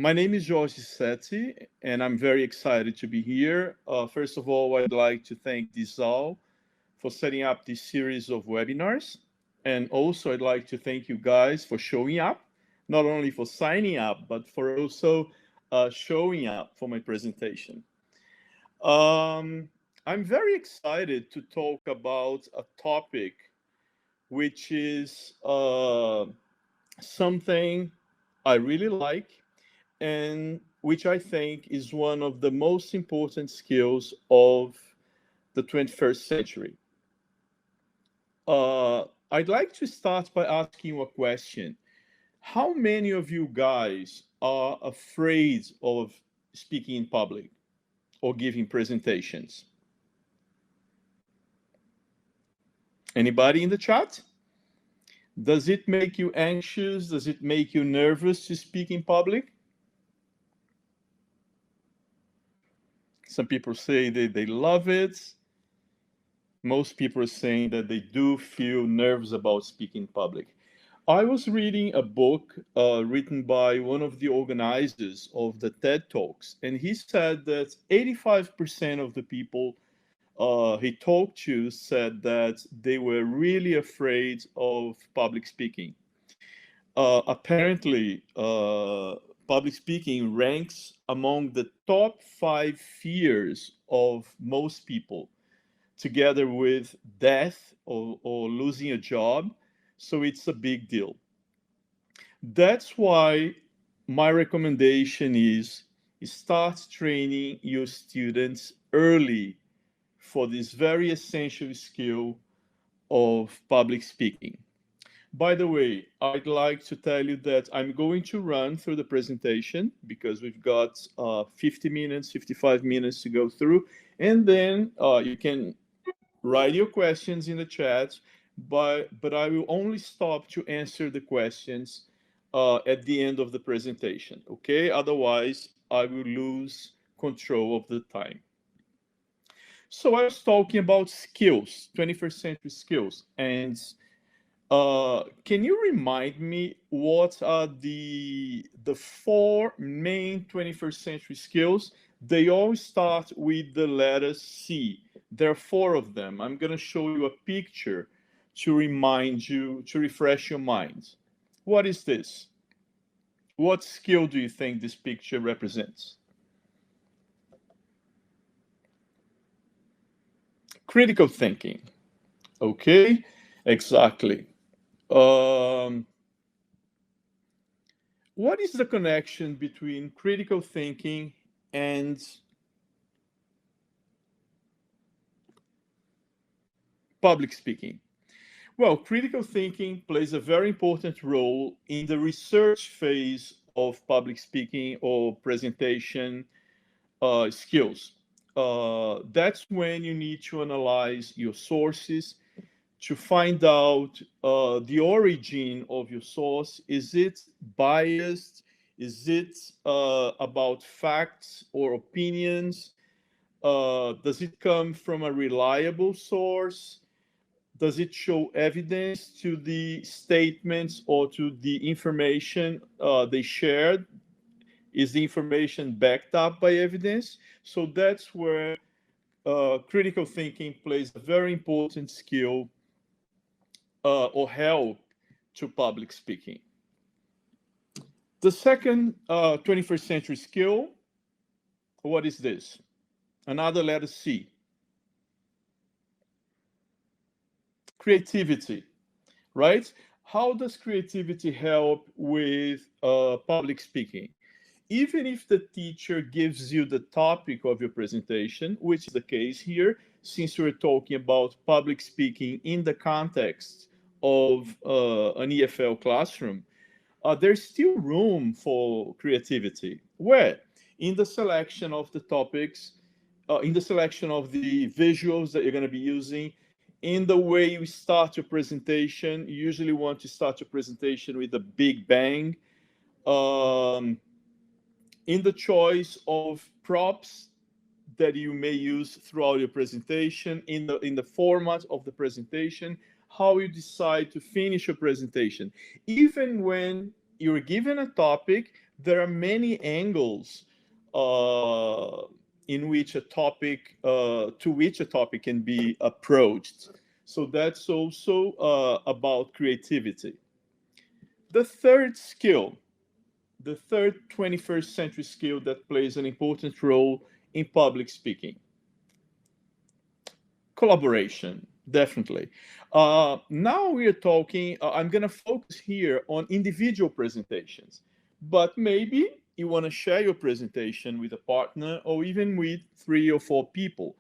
My name is Jorge Sette, and I'm very excited to be here. First of all, I'd like to thank Disal for setting up this series of webinars. And also, I'd like to thank you guys for showing up, not only for signing up, but for also showing up for my presentation. Um, I'm very excited to talk about a topic which is something I really like and which I think is one of the most important skills of the 21st century. I'd like to start by asking you a question. How many of you guys are afraid of speaking in public or giving presentations? Anybody in the chat? Does it make you anxious? Does it make you nervous to speak in public? Some people say they love it. Most people are saying that they do feel nervous about speaking in public. I was reading a book written by one of the organizers of the TED Talks, and he said that 85% of the people he talked to said that they were really afraid of public speaking. Apparently, public speaking ranks among the top 5 fears of most people, together with death or losing a job. So it's a big deal. That's why my recommendation is start training your students early for this very essential skill of public speaking. By the way, I'd like to tell you that I'm going to run through the presentation because we've got 50 minutes, 55 minutes to go through. And then you can write your questions in the chat, but I will only stop to answer the questions at the end of the presentation, okay? Otherwise, I will lose control of the time. So I was talking about skills, 21st century skills, and can you remind me what are the 4 main 21st century skills? They all start with the letter C. There are 4 of them. I'm going to show you a picture to remind you, to refresh your mind. What is this? What skill do you think this picture represents? Critical thinking. Okay, exactly. What is the connection between critical thinking and public speaking? Well, critical thinking plays a very important role in the research phase of public speaking or presentation skills. That's when you need to analyze your sources to find out the origin of your source. Is it biased? Is it about facts or opinions? Does it come from a reliable source? Does it show evidence to the statements or to the information they shared? Is the information backed up by evidence? So that's where critical thinking plays a very important skill or help to public speaking. The second 21st century skill, what is this? Another letter C. Creativity, right? How does creativity help with public speaking? Even if the teacher gives you the topic of your presentation, which is the case here, since we're talking about public speaking in the context of an EFL classroom, there's still room for creativity. Where? In the selection of the topics, in the selection of the visuals that you're going to be using, in the way you start your presentation. You usually want to start your presentation with a big bang. In the choice of props that you may use throughout your presentation, in the format of the presentation, how you decide to finish your presentation. Even when you're given a topic, there are many angles in which a topic to which a topic can be approached. So that's also about creativity. The third skill, the third 21st century skill that plays an important role in public speaking: collaboration. Definitely. Now we are talking, I'm going to focus here on individual presentations, but maybe you want to share your presentation with a partner or even with 3 or 4 people.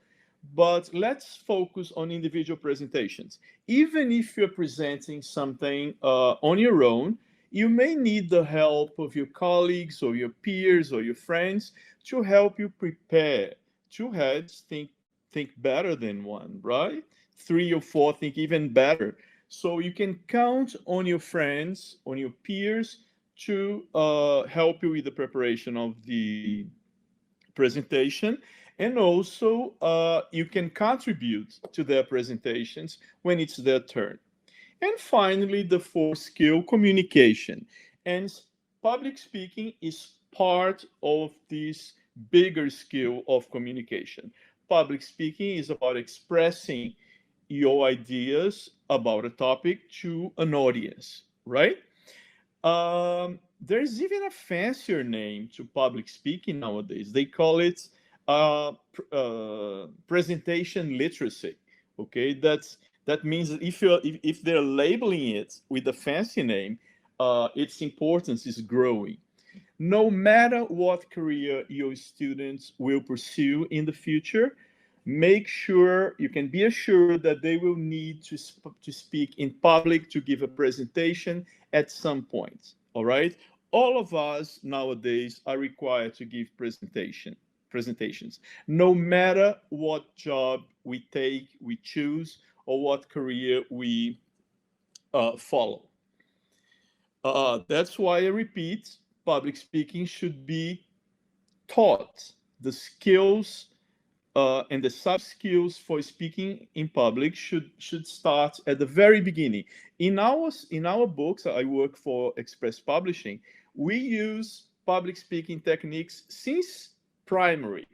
But let's focus on individual presentations. Even if you're presenting something on your own, you may need the help of your colleagues or your peers or your friends to help you prepare. Two heads think better than one, right? 3 or 4 think even better. So you can count on your friends, on your peers to help you with the preparation of the presentation. And also, you can contribute to their presentations when it's their turn. And finally, the fourth skill, communication. And public speaking is part of this bigger skill of communication. Public speaking is about expressing your ideas about a topic to an audience, right? There's even a fancier name to public speaking nowadays. They call it presentation literacy. Okay, that means that if they're labeling it with a fancy name, its importance is growing. No matter what career your students will pursue in the future, make sure you can be assured that they will need to speak in public, to give a presentation at some point. All right. All of us nowadays are required to give presentations, no matter what job we take, we choose, or what career we follow. That's why I repeat, public speaking should be taught. The skills and the soft skills for speaking in public should start at the very beginning. In our books, I work for Express Publishing. We use public speaking techniques since primary,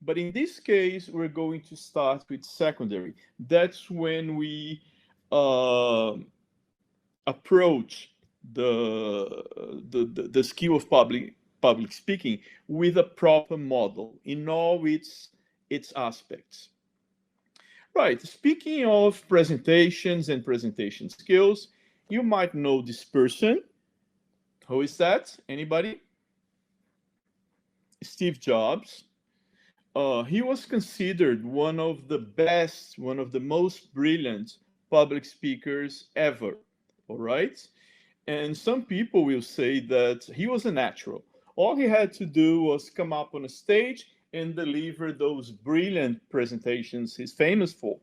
but in this case, we're going to start with secondary. That's when we uh, approach the skill of public speaking with a proper model in all its aspects. Right. Speaking of presentations and presentation skills, you might know this person. Who is that? Anybody? Steve Jobs. He was considered one of the best, one of the most brilliant public speakers ever. All right. And some people will say that he was a natural. All he had to do was come up on a stage and deliver those brilliant presentations he's famous for.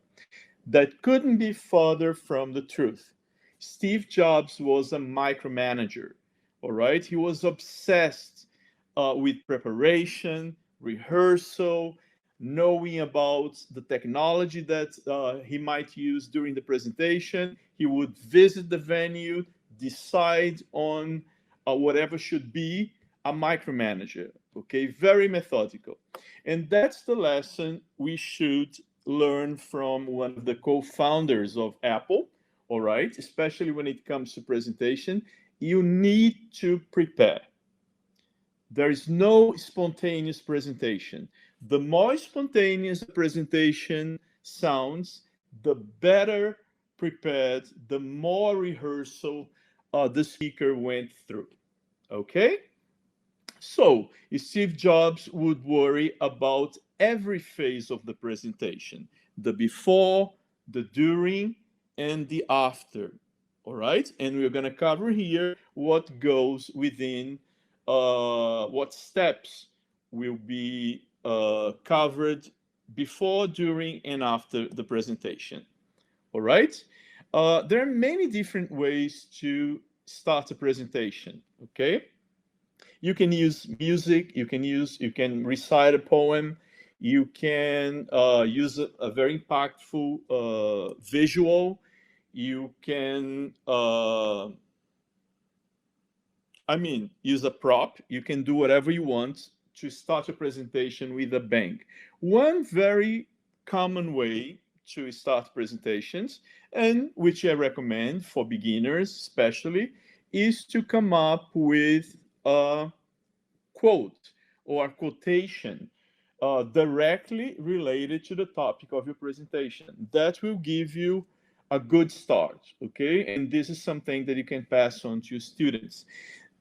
That couldn't be further from the truth. Steve Jobs was a micromanager, all right? He was obsessed with preparation, rehearsal, knowing about the technology that he might use during the presentation. He would visit the venue, decide on whatever should be a micromanager, okay? Very methodical. And that's the lesson we should learn from one of the co-founders of Apple, all right? Especially when it comes to presentation, you need to prepare. There is no spontaneous presentation. The more spontaneous a presentation sounds, the better prepared, the more rehearsal the speaker went through. Okay? So, Steve Jobs would worry about every phase of the presentation: the before, the during, and the after. All right? And we're going to cover here what goes within, what steps will be covered before, during, and after the presentation. All right? There are many different ways to start a presentation. Okay? You can use music, you can recite a poem, you can use a very impactful visual, you can I mean, use a prop. You can do whatever you want to start a presentation with a bang. One very common way to start presentations, and which I recommend for beginners especially, is to come up with a quote or a quotation directly related to the topic of your presentation. That will give you a good start, okay? And this is something that you can pass on to your students.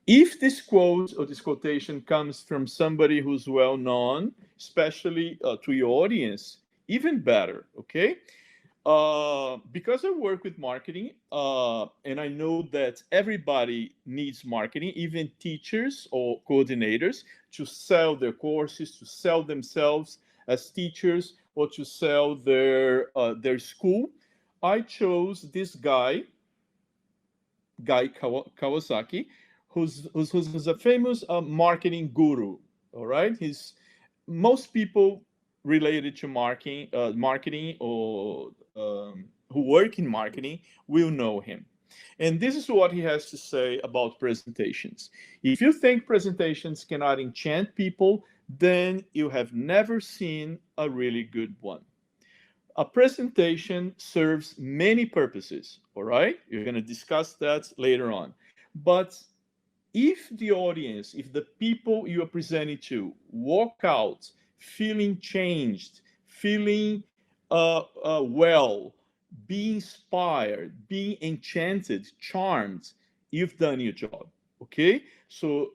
If this quote or this quotation comes from somebody who's well known, especially to your audience, even better, okay? Because I work with marketing, and I know that everybody needs marketing, even teachers or coordinators, to sell their courses, to sell themselves as teachers, or to sell their school. I chose this guy Kawasaki, who's a famous marketing guru. All right, he's most people related to marketing or who work in marketing will know him. And this is what he has to say about presentations. If you think presentations cannot enchant people, then you have never seen a really good one. A presentation serves many purposes, all right? You're going to discuss that later on. But if the audience, if the people you are presenting to walk out feeling changed, feeling well, be inspired, be enchanted, charmed, you've done your job. Okay? So,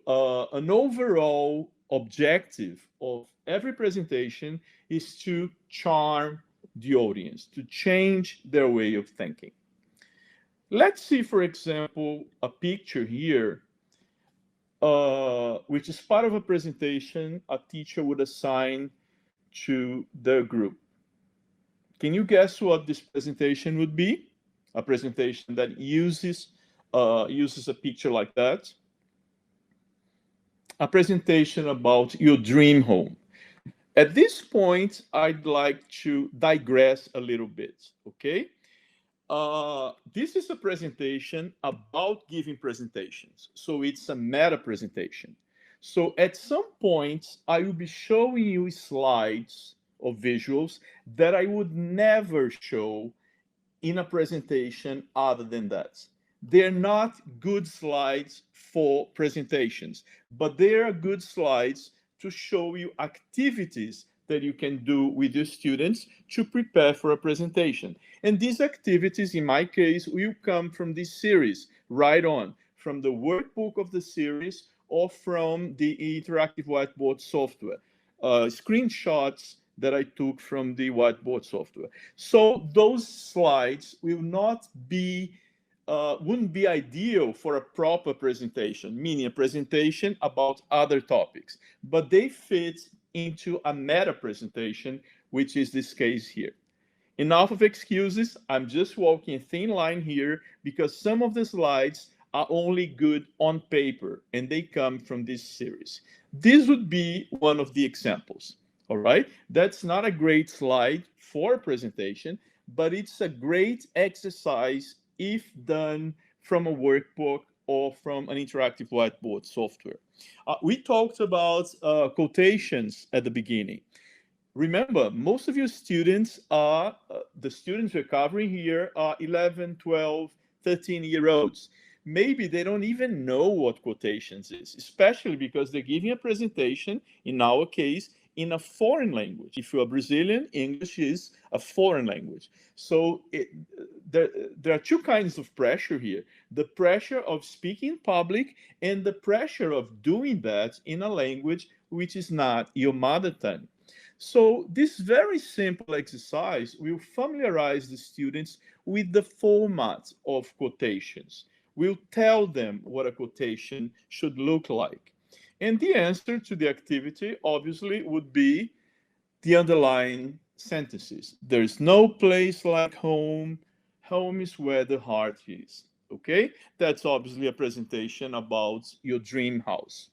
an overall objective of every presentation is to charm the audience, to change their way of thinking. Let's see, for example, a picture here, which is part of a presentation a teacher would assign to the group. Can you guess what this presentation would be? A presentation that uses a picture like that. A presentation about your dream home. At this point, I'd like to digress a little bit, okay? This is a presentation about giving presentations. So it's a meta presentation. So at some point, I will be showing you slides or visuals that I would never show in a presentation other than that. They're not good slides for presentations, but they are good slides to show you activities that you can do with your students to prepare for a presentation. And these activities, in my case, will come from this series, right on, from the workbook of the series or from the interactive whiteboard software. Screenshots that I took from the whiteboard software. So those slides will not be wouldn't be ideal for a proper presentation, meaning a presentation about other topics, but they fit into a meta presentation, which is this case here. Enough of excuses. I'm just walking a thin line here because some of the slides are only good on paper and they come from this series. This would be one of the examples. All right. That's not a great slide for a presentation, but it's a great exercise if done from a workbook or from an interactive whiteboard software. We talked about quotations at the beginning. Remember, most of your students are, the students we're covering here are 11, 12, 13-year-olds. Maybe they don't even know what quotations is, especially because they're giving a presentation, in our case, in a foreign language. If you're Brazilian, English is a foreign language. So there are two kinds of pressure here. The pressure of speaking in public and the pressure of doing that in a language which is not your mother tongue. So this very simple exercise will familiarize the students with the format of quotations. We'll tell them what a quotation should look like. And the answer to the activity, obviously, would be the underlying sentences. There's no place like home. Home is where the heart is. Okay? That's obviously a presentation about your dream house.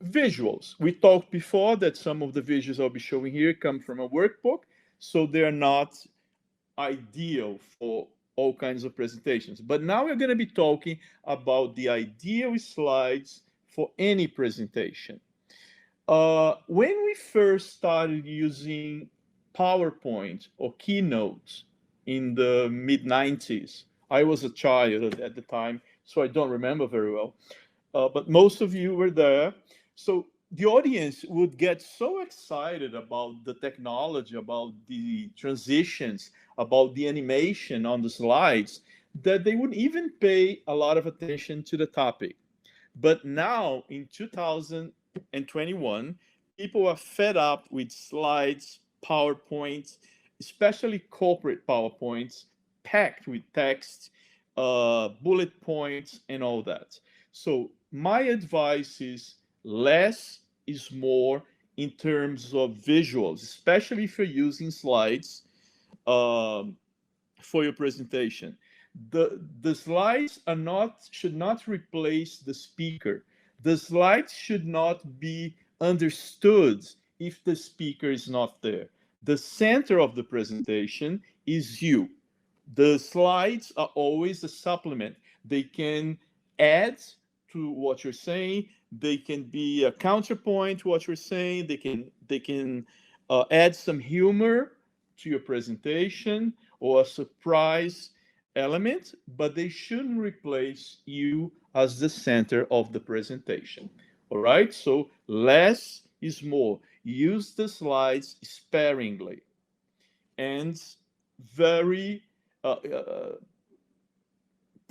Visuals. We talked before that some of the visuals I'll be showing here come from a workbook, so they're not ideal for all kinds of presentations. But now we're going to be talking about the ideal slides for any presentation. When we first started using PowerPoint or Keynote in the mid 90s, I was a child at the time, so I don't remember very well. But most of you were there. So the audience would get so excited about the technology, about the transitions, about the animation on the slides, that they wouldn't even pay a lot of attention to the topic. But now in 2021, people are fed up with slides, PowerPoints, especially corporate PowerPoints, packed with text, bullet points, and all that. So my advice is less is more in terms of visuals, especially if you're using slides um, for your presentation. The slides are not should not replace the speaker. The slides should not be understood if the speaker is not there. The center of the presentation is you. The slides are always a supplement. They can add to what you're saying. They can be a counterpoint to what you're saying. They can add some humor to your presentation or a surprise element, but they shouldn't replace you as the center of the presentation. All right, so less is more. Use the slides sparingly and very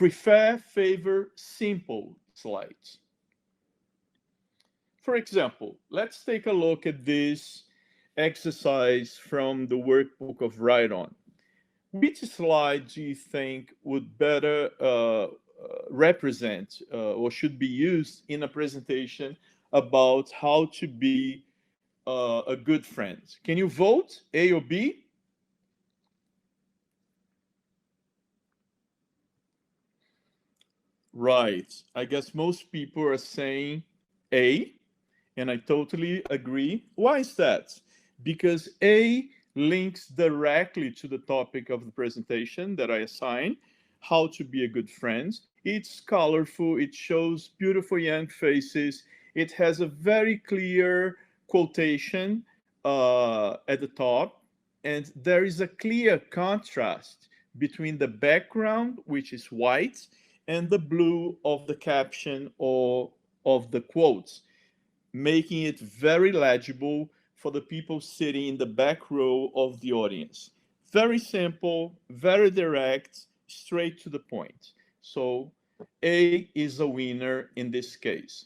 favor simple slides. For example, let's take a look at this exercise from the workbook of Write On. Which slide do you think would better represent or should be used in a presentation about how to be a good friend? Can you vote A or B? Right. I guess most people are saying A, and I totally agree. Why is that? Because A links directly to the topic of the presentation that I assign, how to be a good friend. It's colorful, it shows beautiful young faces, it has a very clear quotation at the top, and there is a clear contrast between the background, which is white, and the blue of the caption or of the quotes, making it very legible for the people sitting in the back row of the audience. Very simple, very direct, straight to the point. So A is a winner in this case.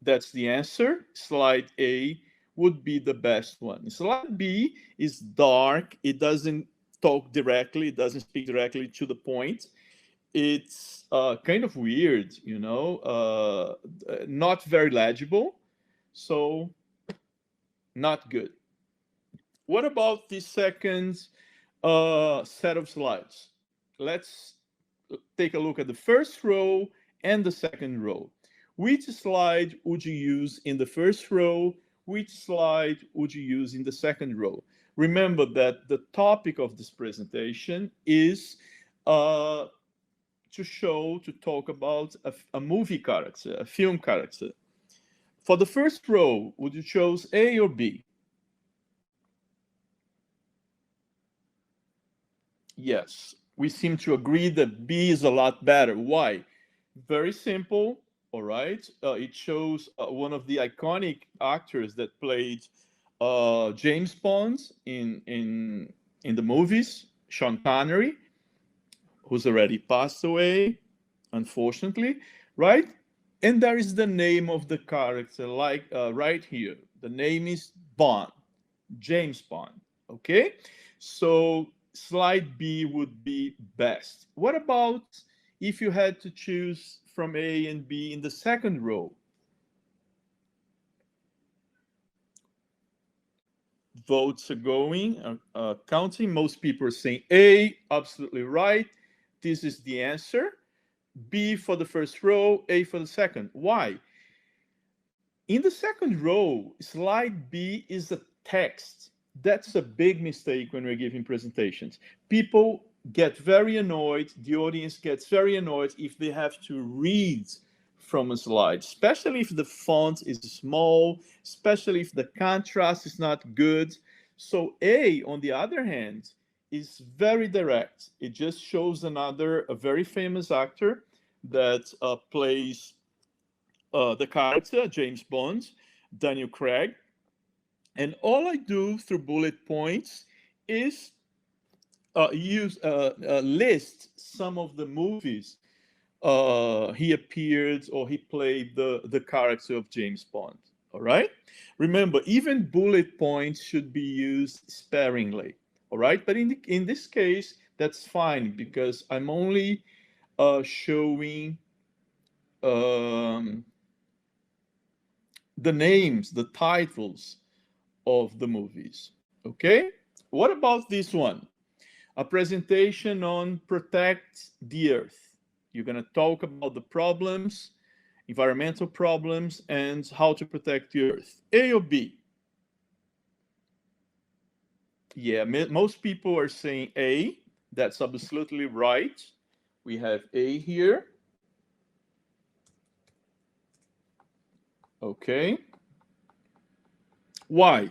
That's the answer. Slide A would be the best one. Slide B is dark. It doesn't talk directly, it doesn't speak directly to the point. It's kind of weird, not very legible. So not good. What about the second set of slides? Let's take a look at the first row and the second row. Which slide would you use in the first row? Which slide would you use in the second row? Remember that the topic of this presentation is to talk about a movie character, a film character. For the first row, would you choose A or B? Yes, we seem to agree that B is a lot better. Why? Very simple, all right? It shows one of the iconic actors that played James Bond in the movies, Sean Connery, who's already passed away, unfortunately, right? And there is the name of the character, like right here. The name is Bond, James Bond, okay? So slide B would be best. What about if you had to choose from A and B in the second row? Votes are going, counting. Most people are saying A, absolutely right. This is the answer. B for the first row, A for the second. Why? In the second row, slide B is a text. That's a big mistake when we're giving presentations. People get very annoyed, the audience gets very annoyed if they have to read from a slide, especially if the font is small, especially if the contrast is not good. So A, on the other hand, is very direct. It just shows a very famous actor that plays the character, James Bond, Daniel Craig. And all I do through bullet points is list some of the movies he appeared or he played the character of James Bond. All right. Remember, even bullet points should be used sparingly. All right. But in this case, that's fine because I'm only showing um, the names, the titles of the movies. Okay. What about this one? A presentation on protect the earth. You're going to talk about the problems, environmental problems, and how to protect the earth. A or B? Yeah, most people are saying A. That's absolutely right. We have A here. Okay. Why?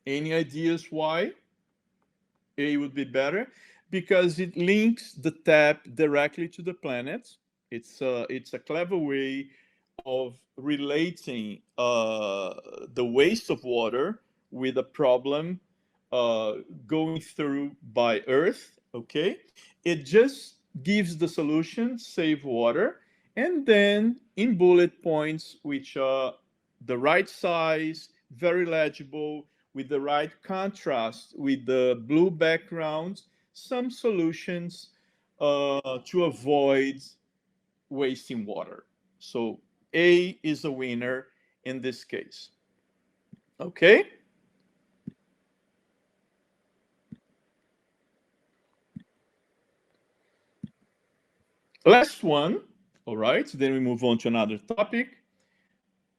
Any ideas why A would be better? Because it links the tap directly to the planet. It's a clever way of relating the waste of water with a problem uh, going through by Earth. Okay, it just gives the solution, save water, and then in bullet points, which are the right size, very legible, with the right contrast, with the blue background, some solutions to avoid wasting water. So A is a winner in this case. Okay? Last one. All right. Then we move on to another topic.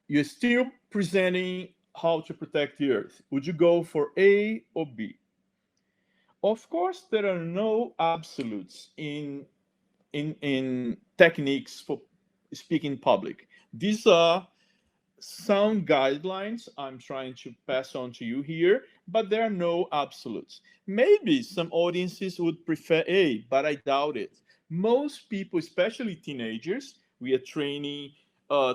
You're still presenting how to protect the earth. Would you go for A or B? Of course, there are no absolutes in techniques for speaking public. These are sound guidelines I'm trying to pass on to you here, but there are no absolutes. Maybe some audiences would prefer A, but I doubt it. Most people, especially teenagers, we are training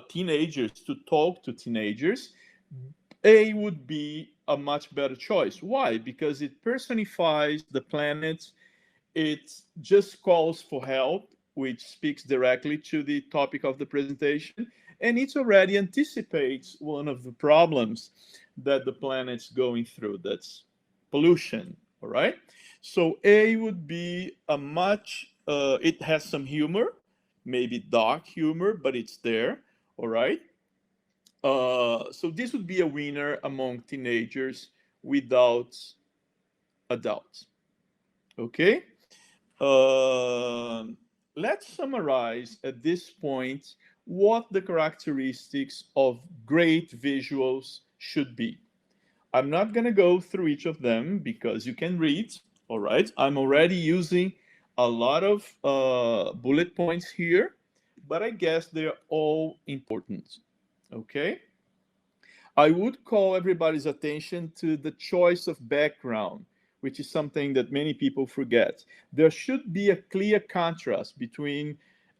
teenagers to talk to teenagers. A would be a much better choice. Why? Because it personifies the planet. It just calls for help, which speaks directly to the topic of the presentation, and it already anticipates one of the problems that the planet's going through. That's pollution. All right. So A would be a much. It has some humor, maybe dark humor, but it's there. All right. So this would be a winner among teenagers without a doubt. Okay. Uh, let's summarize at this point what the characteristics of great visuals should be. I'm not going to go through each of them because you can read. All right. I'm already using a lot of bullet points here, but I guess they're all important. Okay. I would call everybody's attention to the choice of background, which is something that many people forget. There should be a clear contrast between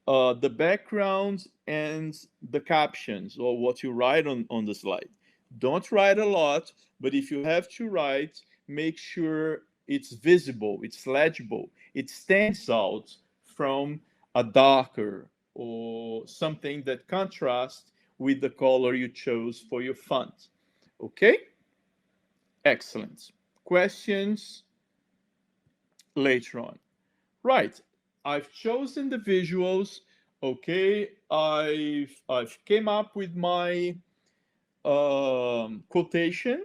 the background and the captions or what you write on the slide. Don't write a lot, but if you have to write, make sure it's visible, it's legible, it stands out from a darker or something that contrasts with the color you chose for your font. Okay? Excellent. Questions later on. Right. I've chosen the visuals. Okay. I've came up with my quotation,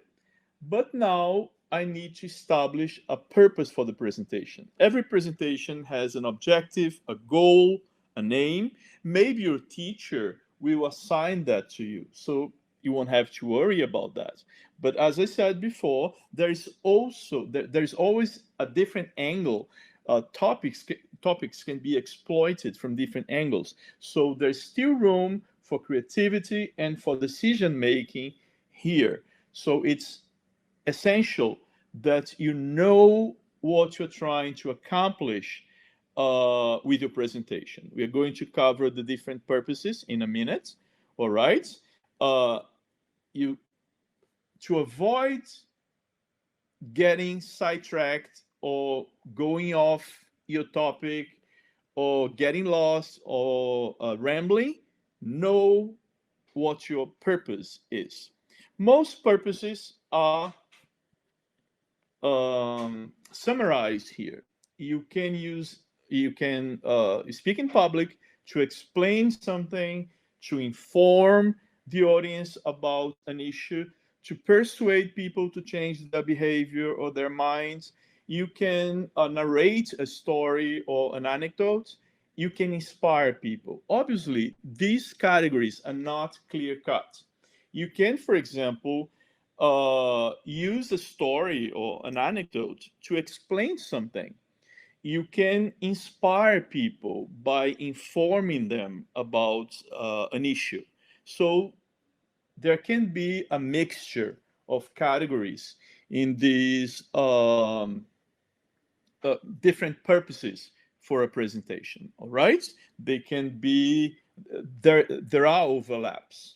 but now I need to establish a purpose for the presentation. Every presentation has an objective, a goal, a name. Maybe your teacher will assign that to you, so you won't have to worry about that. But as I said before, there's always a different angle topics can be exploited from different angles. So there's still room for creativity and for decision making here. So it's essential that you know what you're trying to accomplish with your presentation. We are going to cover the different purposes in a minute. All right. You to avoid getting sidetracked or going off your topic or getting lost or rambling, know what your purpose is. Most purposes are summarized here. You can speak in public to explain something, to inform the audience about an issue, to persuade people to change their behavior or their minds. You can narrate a story or an anecdote. You can inspire people. Obviously, these categories are not clear cut. You can, for example, use a story or an anecdote to explain something. You can inspire people by informing them about an issue. So there can be a mixture of categories in these different purposes for a presentation. All right, they can be there are overlaps.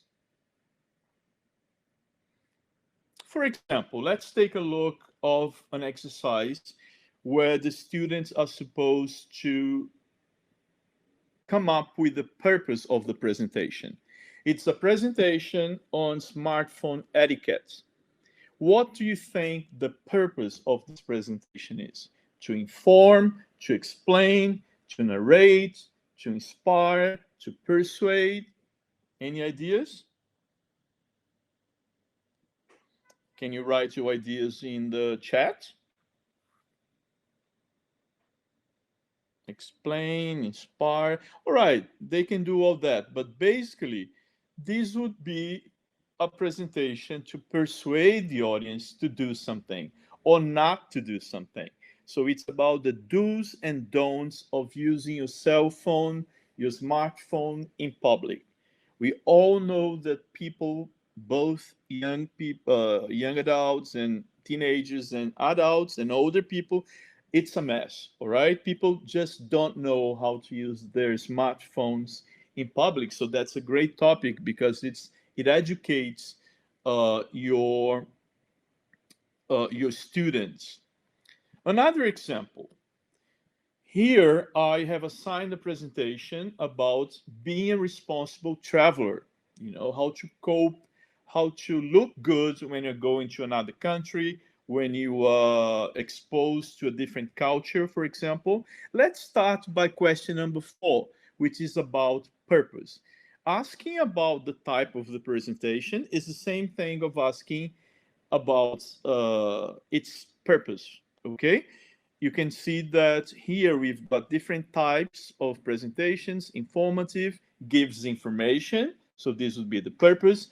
For example, let's take a look of an exercise where the students are supposed to come up with the purpose of the presentation. It's a presentation on smartphone etiquette. What do you think the purpose of this presentation is? To inform, to explain, to narrate, to inspire, to persuade? Any ideas? Can you write your ideas in the chat? Explain, inspire. All right, they can do all that. But basically, this would be a presentation to persuade the audience to do something or not to do something. So it's about the do's and don'ts of using your cell phone, your smartphone in public. We all know that people, both young people, young adults and teenagers and adults and older people, it's a mess. All right, people just don't know how to use their smartphones in public. So that's a great topic because it educates your students. Another example. Here, I have assigned a presentation about being a responsible traveler. You know, how to cope, how to look good when you're going to another country, when you are exposed to a different culture, for example. Let's start by question number 4, which is about purpose. Asking about the type of the presentation is the same thing of asking about its purpose, okay? You can see that here we've got different types of presentations. Informative gives information, so this would be the purpose.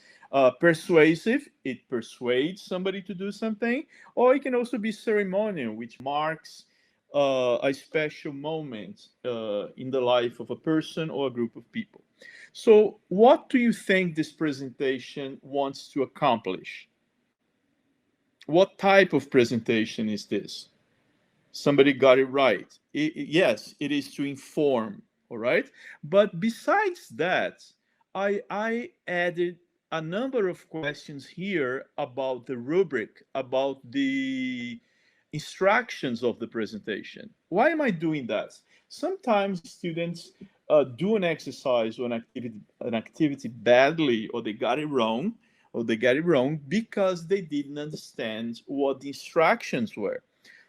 Persuasive, it persuades somebody to do something, or it can also be ceremonial, which marks a special moment in the life of a person or a group of people. So what do you think this presentation wants to accomplish? What type of presentation is this? Somebody got it right. Yes, it is to inform, all right? But besides that, I added a number of questions here about the rubric, about the instructions of the presentation. Why am I doing that? Sometimes students do an exercise or an activity badly, or they got it wrong, because they didn't understand what the instructions were.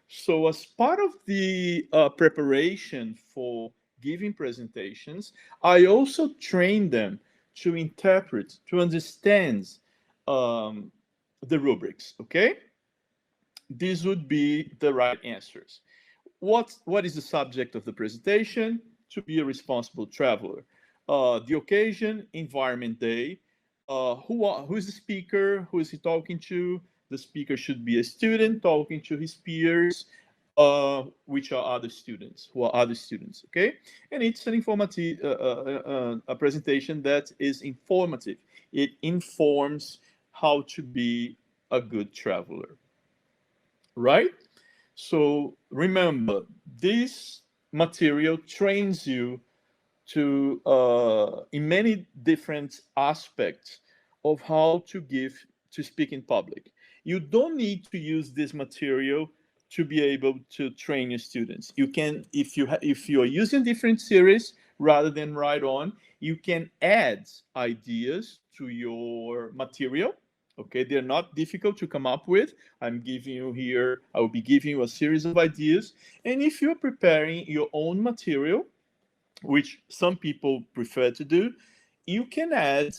So as part of the preparation for giving presentations, I also train them to interpret, to understand the rubrics, okay? These would be the right answers. What is the subject of the presentation? To be a responsible traveler. The occasion, Environment Day. Who is the speaker? Who is he talking to? The speaker should be a student talking to his peers which are other students, who are other students, okay? And it's an informative, a presentation that is informative. It informs how to be a good traveler, right? So remember, this material trains you to in many different aspects of how to speak in public. You don't need to use this material to be able to train your students. You can, if you are using different series rather than write on, you can add ideas to your material. Okay, they're not difficult to come up with. I'm giving you here, I will be giving you a series of ideas. And if you're preparing your own material, which some people prefer to do, you can add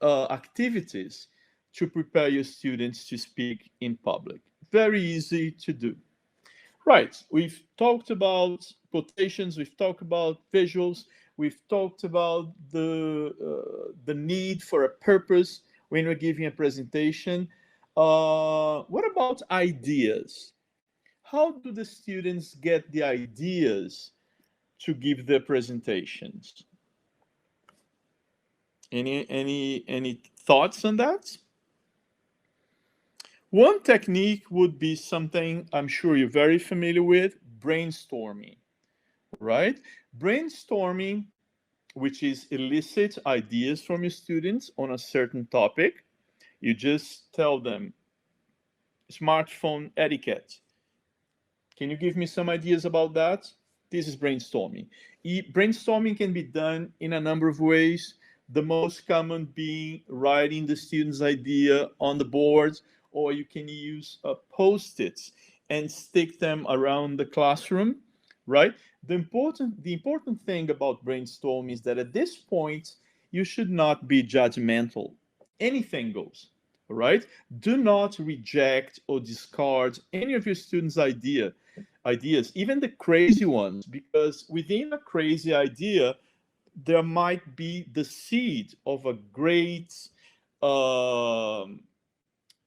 activities to prepare your students to speak in public. Very easy to do. Right, we've talked about quotations, we've talked about visuals, we've talked about the need for a purpose when we're giving a presentation. What about ideas? How do the students get the ideas to give their presentations? Any thoughts on that? One technique would be something I'm sure you're very familiar with, brainstorming, right? Brainstorming, which is elicit ideas from your students on a certain topic. You just tell them, smartphone etiquette. Can you give me some ideas about that? This is brainstorming. Brainstorming can be done in a number of ways. The most common being writing the student's idea on the board, or you can use post-its and stick them around the classroom, right? The important thing about brainstorming is that at this point, you should not be judgmental. Anything goes, all right? Do not reject or discard any of your students' ideas, even the crazy ones, because within a crazy idea, there might be the seed of a great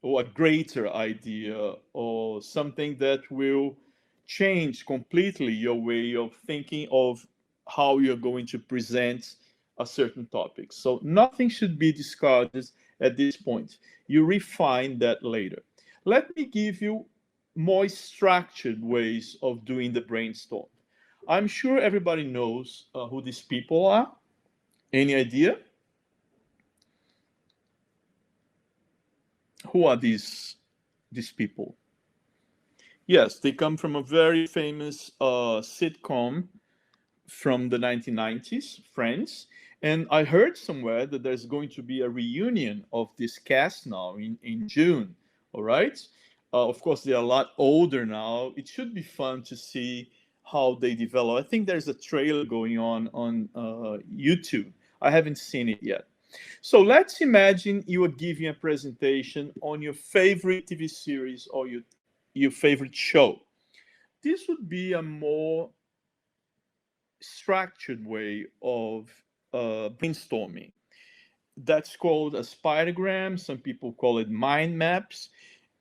or a greater idea, or something that will change completely your way of thinking of how you're going to present a certain topic. So nothing should be discarded at this point. You refine that later. Let me give you more structured ways of doing the brainstorm. I'm sure everybody knows who these people are. Any idea? Who are these people? Yes, they come from a very famous sitcom from the 1990s, Friends. And I heard somewhere that there's going to be a reunion of this cast now in June. All right. Of course, they're a lot older now. It should be fun to see how they develop. I think there's a trailer going on YouTube. I haven't seen it yet. So let's imagine you are giving a presentation on your favorite TV series or your favorite show. This would be a more structured way of brainstorming. That's called a spidergram. Some people call it mind maps.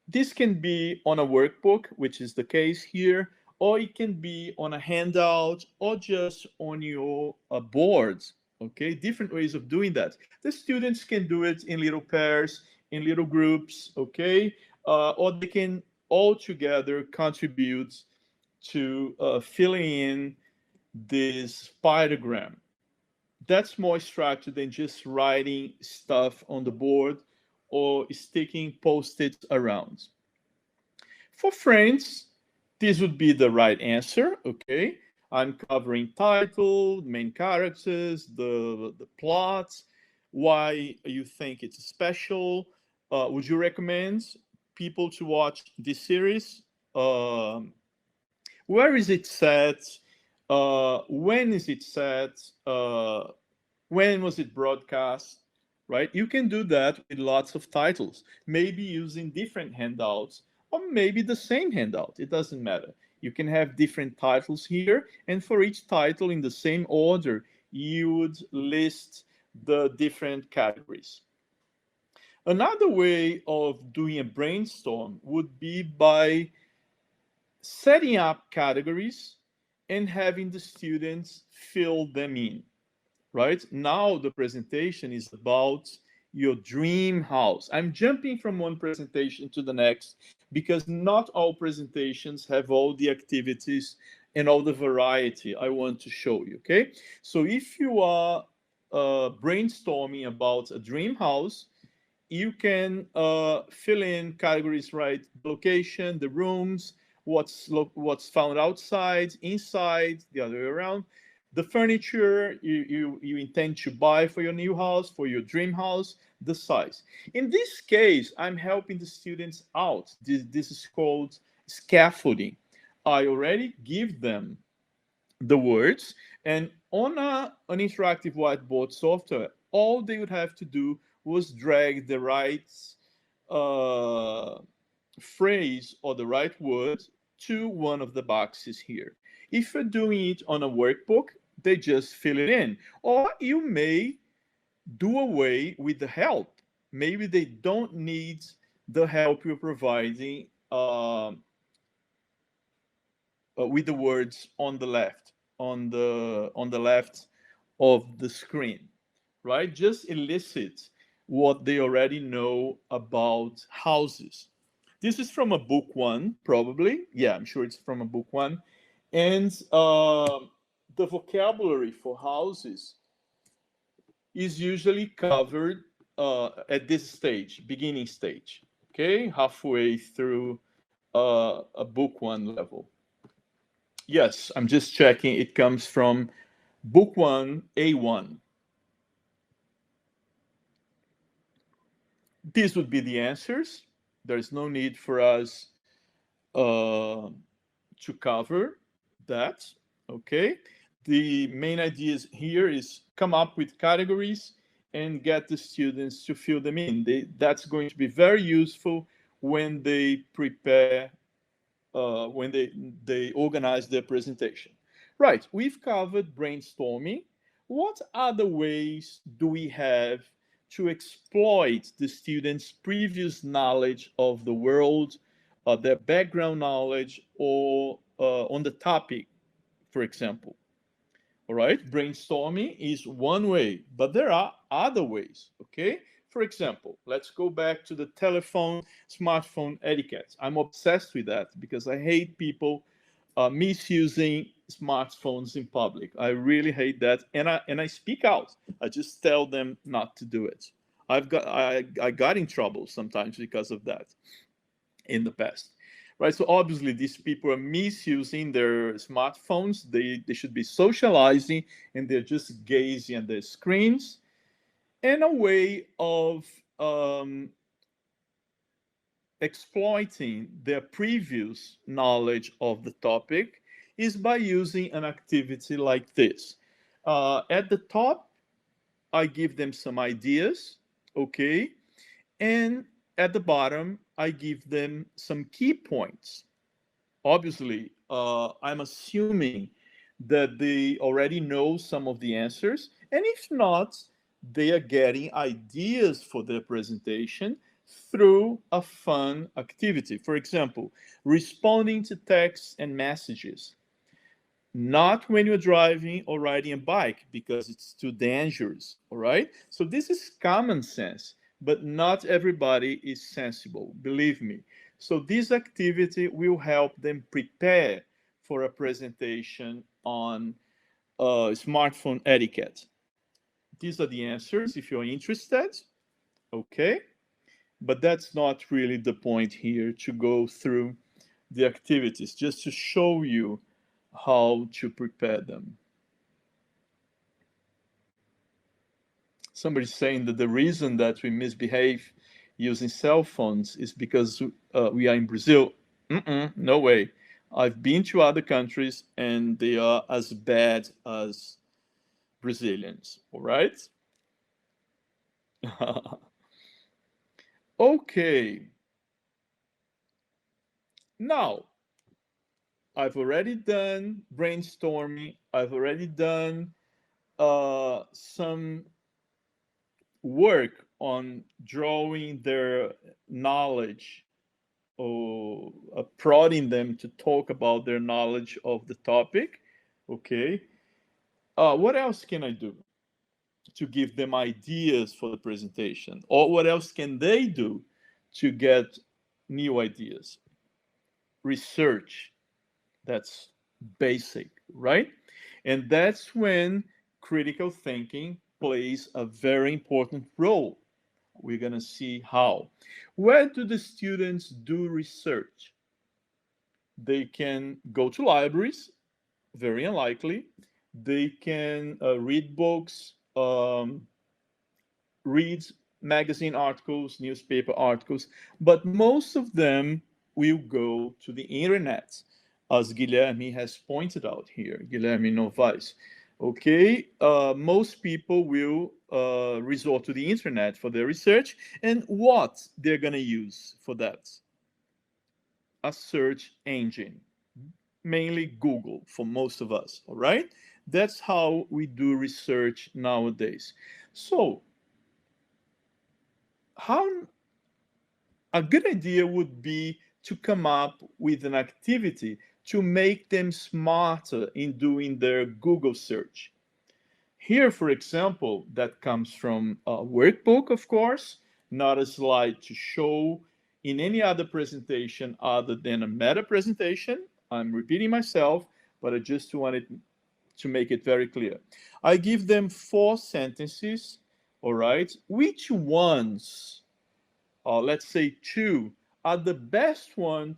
This can be on a workbook, which is the case here, or it can be on a handout or just on your boards. Okay, different ways of doing that. The students can do it in little pairs, in little groups, okay, or they can all together contribute to filling in this spidergram. That's more structured than just writing stuff on the board or sticking post-its around. For friends, this would be the right answer, okay? I'm covering title, main characters, the plot, why you think it's special. Would you recommend people to watch this series? Where is it set? When is it set? When was it broadcast? Right? You can do that with lots of titles, maybe using different handouts or maybe the same handout. It doesn't matter. You can have different titles here, and for each title in the same order, you would list the different categories. Another way of doing a brainstorm would be by setting up categories and having the students fill them in, right? Now the presentation is about your dream house. I'm jumping from one presentation to the next because not all presentations have all the activities and all the variety I want to show you, okay? So if you are brainstorming about a dream house, you can fill in categories, right? The location, the rooms, what's found outside, inside, the other way around. The furniture you intend to buy for your new house, for your dream house, the size. In this case, I'm helping the students out. This is called scaffolding. I already give them the words, and on an interactive whiteboard software, all they would have to do was drag the right uh, phrase or the right word to one of the boxes here. If you're doing it on a workbook, they just fill it in. Or you may do away with the help. Maybe they don't need the help you're providing with the words on the left, on the left of the screen, right? Just elicit what they already know about houses. This is from a book one, probably. Yeah, I'm sure it's from a book one. And the vocabulary for houses is usually covered at this stage, beginning stage, okay? Halfway through a book one level. Yes, I'm just checking. It comes from book one, A1. These would be the answers. There's no need for us to cover that. Okay. The main idea here is come up with categories and get the students to fill them in. That's going to be very useful when they prepare, when they organize their presentation. Right, we've covered brainstorming. What other ways do we have to exploit the students' previous knowledge of the world, their background knowledge, or on the topic, for example? All right, brainstorming is one way, but there are other ways, okay? For example, let's go back to the telephone, smartphone etiquette. I'm obsessed with that because I hate people misusing smartphones in public. I really hate that, and I speak out. I just tell them not to do it. I got in trouble sometimes because of that in the past, right? So obviously these people are misusing their smartphones. They should be socializing, and they're just gazing at their screens. And a way of exploiting their previous knowledge of the topic is by using an activity like this. At the top, I give them some ideas, okay? And at the bottom, I give them some key points. Obviously, I'm assuming that they already know some of the answers. And if not, they are getting ideas for their presentation through a fun activity. For example, responding to texts and messages. Not when you're driving or riding a bike because it's too dangerous, all right? So this is common sense, but not everybody is sensible, believe me. So this activity will help them prepare for a presentation on smartphone etiquette. These are the answers if you're interested, okay? But that's not really the point here to go through the activities, just to show you how to prepare them. Somebody's saying that the reason that we misbehave using cell phones is because we are in Brazil. No way. I've been to other countries and they are as bad as Brazilians. All right. Okay. Now, I've already done brainstorming. I've already done some work on drawing their knowledge or prodding them to talk about their knowledge of the topic. Okay. What else can I do to give them ideas for the presentation? Or what else can they do to get new ideas? Research. That's basic, right? And that's when critical thinking plays a very important role. We're going to see how. Where do the students do research? They can go to libraries, very unlikely. They can read books, read magazine articles, newspaper articles, but most of them will go to the internet, as Guilherme has pointed out here, Guilherme Novaes. Okay, most people will resort to the internet for their research, and what they're going to use for that? A search engine, mainly Google for most of us, all right? That's how we do research nowadays. So, how a good idea would be to come up with an activity to make them smarter in doing their Google search. Here, for example, that comes from a workbook, of course, not a slide to show in any other presentation other than a meta presentation. I'm repeating myself, but I just wanted to make it very clear. I give them 4 sentences, all right? Which ones, let's say 2, are the best ones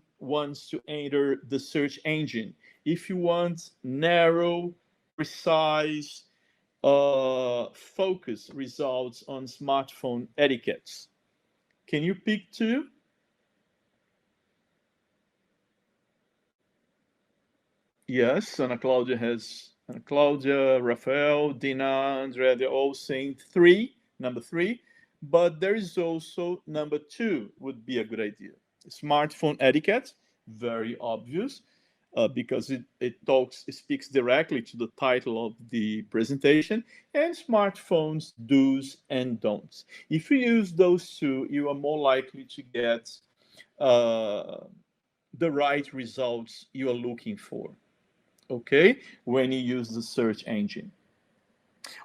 to enter the search engine? If you want narrow, precise, focus results on smartphone etiquettes. Can you pick 2? Yes, Ana Claudia, Rafael, Dina, Andrea, they're all saying 3, number 3. But there is also number 2 would be a good idea. Smartphone etiquette, very obvious, because it speaks directly to the title of the presentation, and smartphones do's and don'ts. If you use those 2, you are more likely to get uh, the right results you are looking for. Okay, when you use the search engine.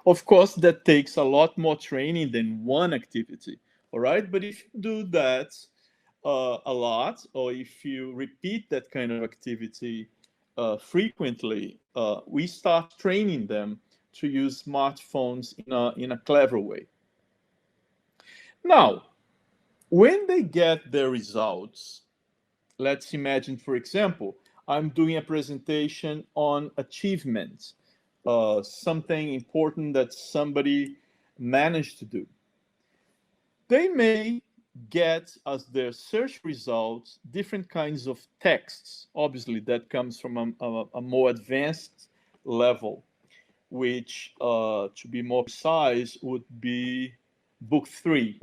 Of course, that takes a lot more training than one activity. All right, but if you do that a lot, or if you repeat that kind of activity frequently, we start training them to use smartphones in a clever way. Now, when they get their results, let's imagine, for example, I'm doing a presentation on achievements, something important that somebody managed to do. They may get as their search results different kinds of texts. Obviously, that comes from a more advanced level, which, to be more precise, would be book 3,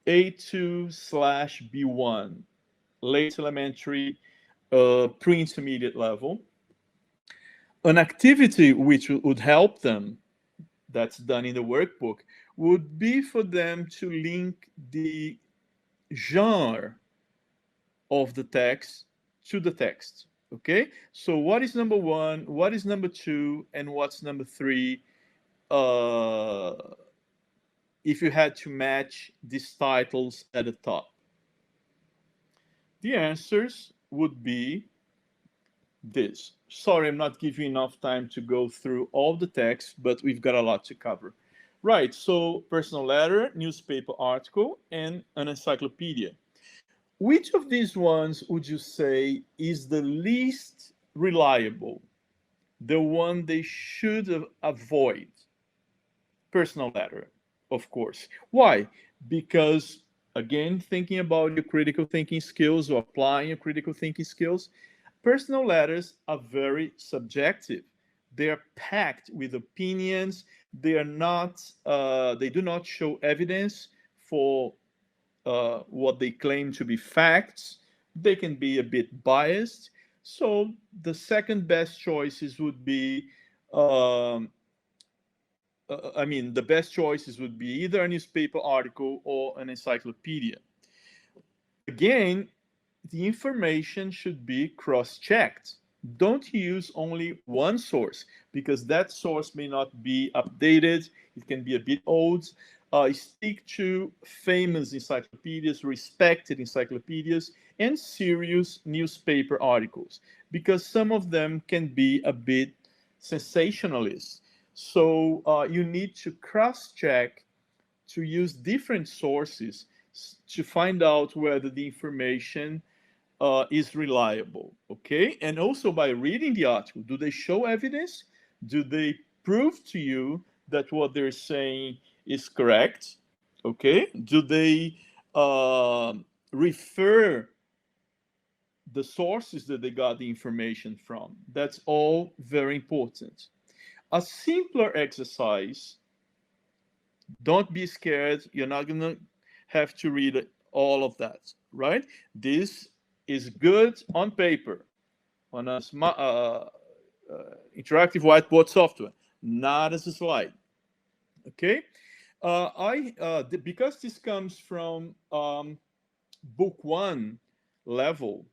A2/B1, late elementary, pre-intermediate level. An activity which would help them, that's done in the workbook, would be for them to link the genre of the text to the text. Okay, so what is number 1, what is number 2, and what's number 3? uh, if you had to match these titles at the top, the answers would be this. Sorry, I'm not giving you enough time to go through all the text, but we've got a lot to cover. Right, so personal letter, newspaper article, and an encyclopedia. Which of these ones would you say is the least reliable? The one they should avoid? Personal letter, of course. Why? Because, again, thinking about your critical thinking skills or applying your critical thinking skills, personal letters are very subjective. They are packed with opinions. They are not. They do not show evidence for what they claim to be facts. They can be a bit biased. So the second best choices would be. I mean, the best choices would be either a newspaper article or an encyclopedia. Again, the information should be cross-checked. Don't use only one source because that source may not be updated. It can be a bit old. Stick to famous encyclopedias, respected encyclopedias, and serious newspaper articles because some of them can be a bit sensationalist. So you need to cross-check, to use different sources to find out whether the information is reliable, okay? And also by reading the article, do they show evidence? Do they prove to you that what they're saying is correct, okay? Do they refer the sources that they got the information from? That's all very important. A simpler exercise, don't be scared, you're not going to have to read all of that, right? This is good on paper, on a interactive whiteboard software, not as a slide. Okay, because this comes from book one level,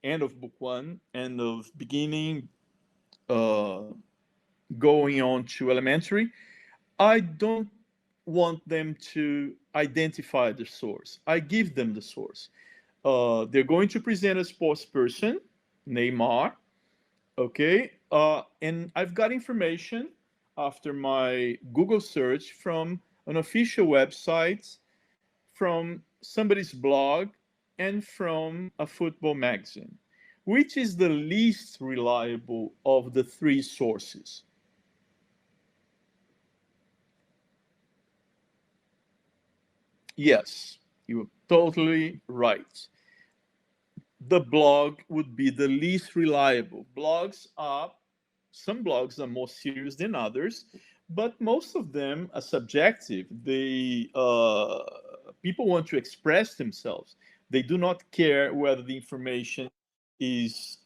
end of book one, end of beginning, going on to elementary, I don't want them to identify the source. I give them the source. They're going to present a sports person, Neymar, okay? And I've got information after my Google search from an official website, from somebody's blog, and from a football magazine. Which is the least reliable of the three sources? Yes, you're totally right. The blog would be the least reliable. Some blogs are more serious than others, but most of them are subjective. People want to express themselves. They do not care whether the information is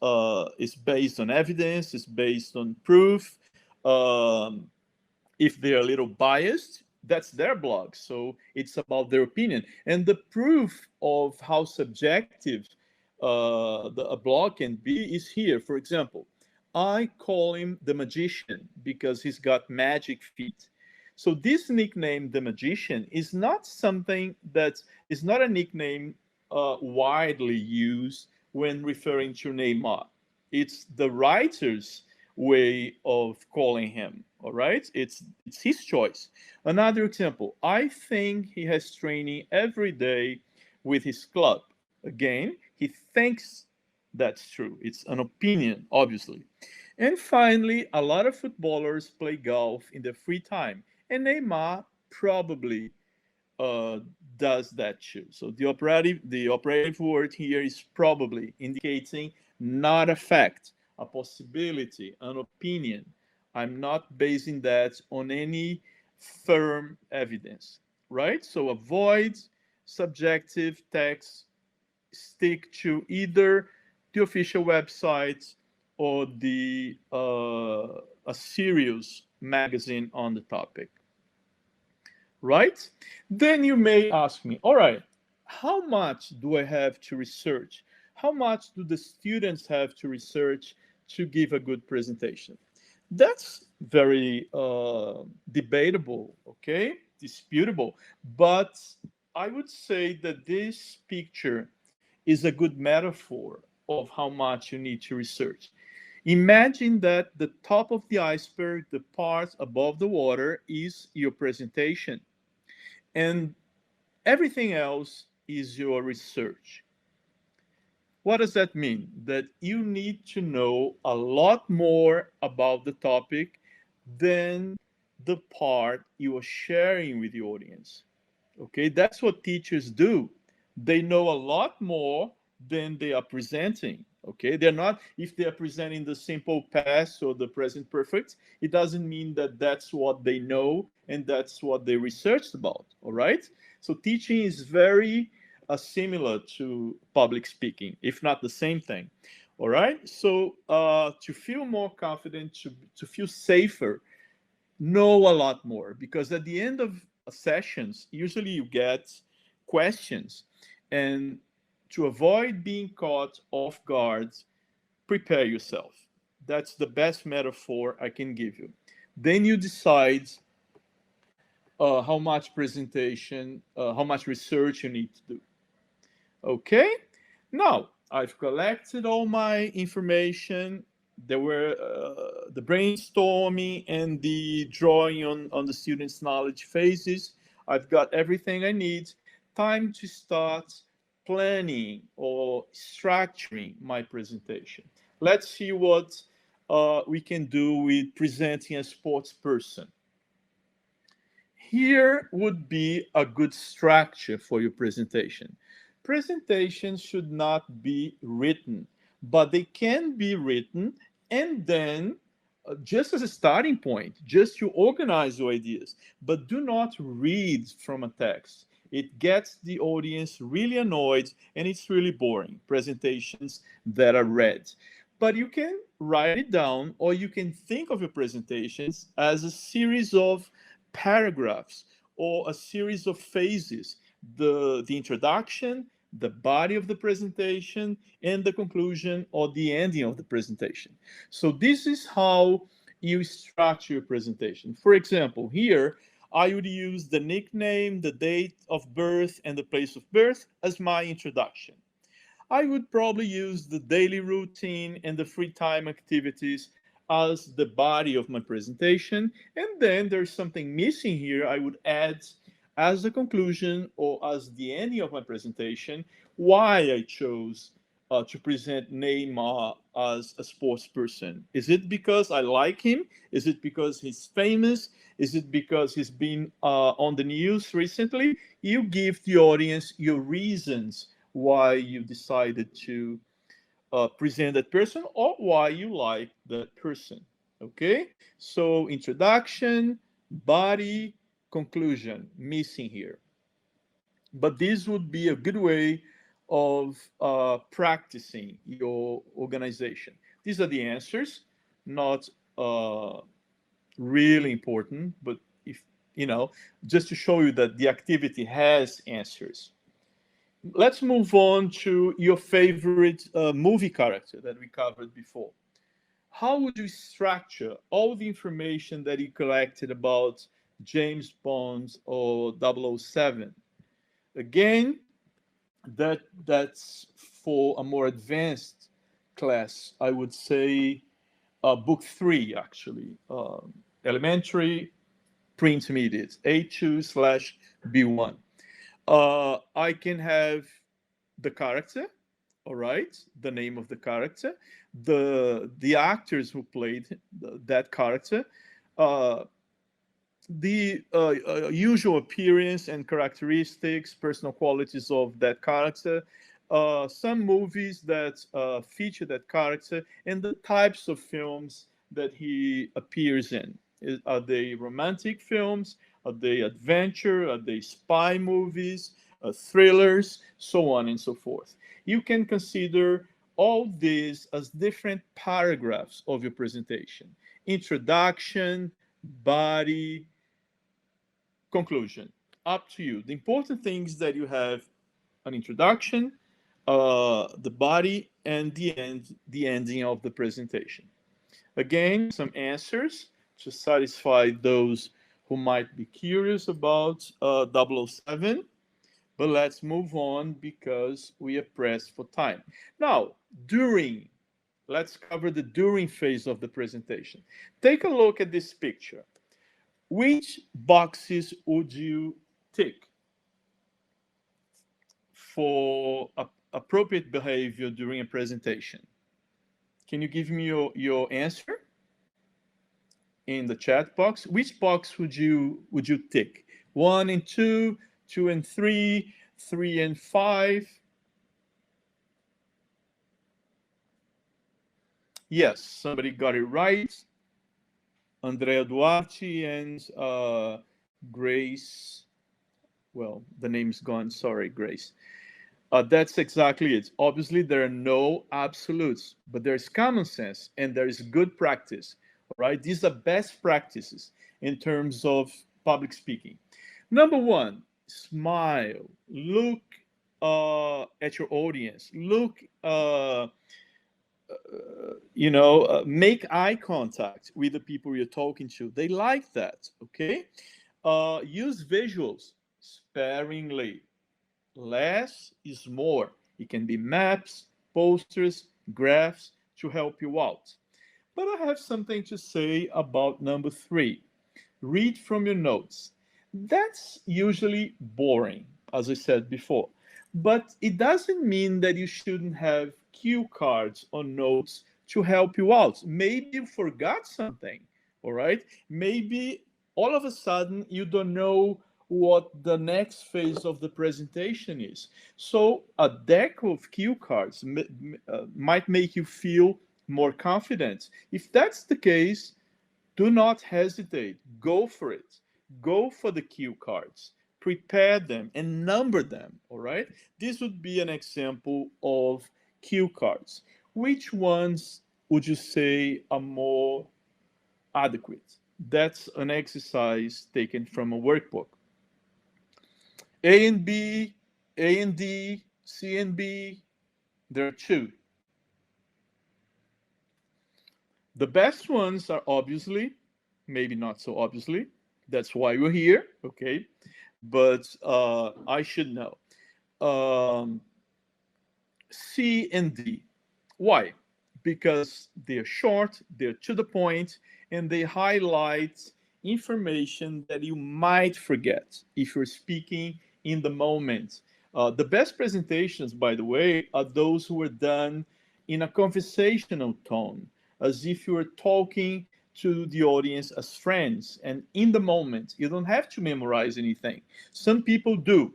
based on evidence, is based on proof. If they're a little biased, that's their blog. So it's about their opinion. And the proof of how subjective a blog can be is here. For example, I call him the magician because he's got magic feet. So this nickname, the magician, is not something that is not a nickname widely used when referring to Neymar. It's the writer's way of calling him. All right, it's his choice. Another example, I think he has training every day with his club. Again, he thinks that's true. It's an opinion, obviously. And finally, a lot of footballers play golf in their free time, and Neymar probably uh, does that too. So the operative word here is probably, indicating not a fact, a possibility, an opinion. I'm not basing that on any firm evidence, right? So avoid subjective text, stick to either the official website or a serious magazine on the topic, right? Then you may ask me, all right, how much do I have to research? How much do the students have to research to give a good presentation? That's very debatable, okay? Disputable. But I would say that this picture is a good metaphor of how much you need to research. Imagine that the top of the iceberg, the part above the water, is your presentation, and everything else is your research. What does that mean? That you need to know a lot more about the topic than the part you are sharing with the audience. Okay, that's what teachers do. They know a lot more than they are presenting. Okay, they're not, if they're presenting the simple past or the present perfect, it doesn't mean that that's what they know and that's what they researched about. All right, so teaching is very similar to public speaking, if not the same thing. All right, so to feel more confident, to feel safer, know a lot more, because at the end of sessions usually you get questions, and To avoid being caught off guard, prepare yourself. That's the best metaphor I can give you. Then you decide how much presentation, how much research you need to do. Okay? Now, I've collected all my information. There were the brainstorming and the drawing on the students' knowledge phases. I've got everything I need. Time to start planning or structuring my presentation. Let's see what we can do with presenting a sports person. Here would be a good structure for your presentation. Presentations should not be written, but they can be written and then just as a starting point, just to organize your ideas, but do not read from a text. It gets the audience really annoyed and it's really boring, presentations that are read. But you can write it down, or you can think of your presentations as a series of paragraphs or a series of phases: the introduction, the body of the presentation, and the conclusion or the ending of the presentation. So this is how you structure your presentation. For example, here I would use the nickname, the date of birth, and the place of birth as my introduction. I would probably use the daily routine and the free time activities as the body of my presentation. And then there's something missing here. I would add as the conclusion or as the ending of my presentation why I chose to present Neymar as a sports person. Is it because I like him? Is it because he's famous? Is it because he's been on the news recently? You give the audience your reasons why you decided to present that person or why you like that person. Okay? So introduction, body, conclusion, missing here. But this would be a good way of practicing your organization. These are the answers, not really important, but if you know, just to show you that the activity has answers. Let's move on to your favorite movie character that we covered before. How would you structure all the information that you collected about James Bond or 007? Again, that's for a more advanced class. I would say book 3, actually. Elementary, pre-intermediate, A2/B1. I can have the character, all right, the name of the character, the actors who played that character, uh, the usual appearance and characteristics, personal qualities of that character, some movies that feature that character, and the types of films that he appears in. Are they romantic films? Are they adventure? Are they spy movies? Thrillers? So on and so forth. You can consider all these as different paragraphs of your presentation: introduction, body, conclusion. Up to you. The important thing is that you have an introduction, the body, and the ending of the presentation. Again, some answers to satisfy those who might be curious about 007. But let's move on because we are pressed for time. Now, during, let's cover the during phase of the presentation. Take a look at this picture. Which boxes would you tick for appropriate behavior during a presentation? Can you give me your answer in the chat box? Which box would you tick? 1 and 2, 2 and 3, 3 and 5? Yes, somebody got it right. Andrea Duarte and Grace. Well, the name's gone. Sorry, Grace. That's exactly it. Obviously, there are no absolutes, but there's common sense and there is good practice. All right, these are best practices in terms of public speaking. Number 1, smile. Look at your audience. Look, make eye contact with the people you're talking to. They like that. Okay. Use visuals sparingly. Less is more. It can be maps, posters, graphs to help you out. But I have something to say about number 3. Read from your notes. That's usually boring, as I said before. But it doesn't mean that you shouldn't have cue cards or notes to help you out. Maybe you forgot something, all right? Maybe all of a sudden you don't know what the next phase of the presentation is. So a deck of cue cards might make you feel more confident. If that's the case, do not hesitate. Go for it. Go for the cue cards. Prepare them and number them. All right. This would be an example of cue cards. Which ones would you say are more adequate? That's an exercise taken from a workbook. A and B, A and D, C and B. There are 2. The best ones are obviously, maybe not so obviously. That's why we're here, okay? But I should know. C and D. Why? Because they're short, they're to the point, and they highlight information that you might forget if you're speaking in the moment. The best presentations, by the way, are those who are done in a conversational tone, as if you were talking to the audience as friends and in the moment. You don't have to memorize anything. Some people do.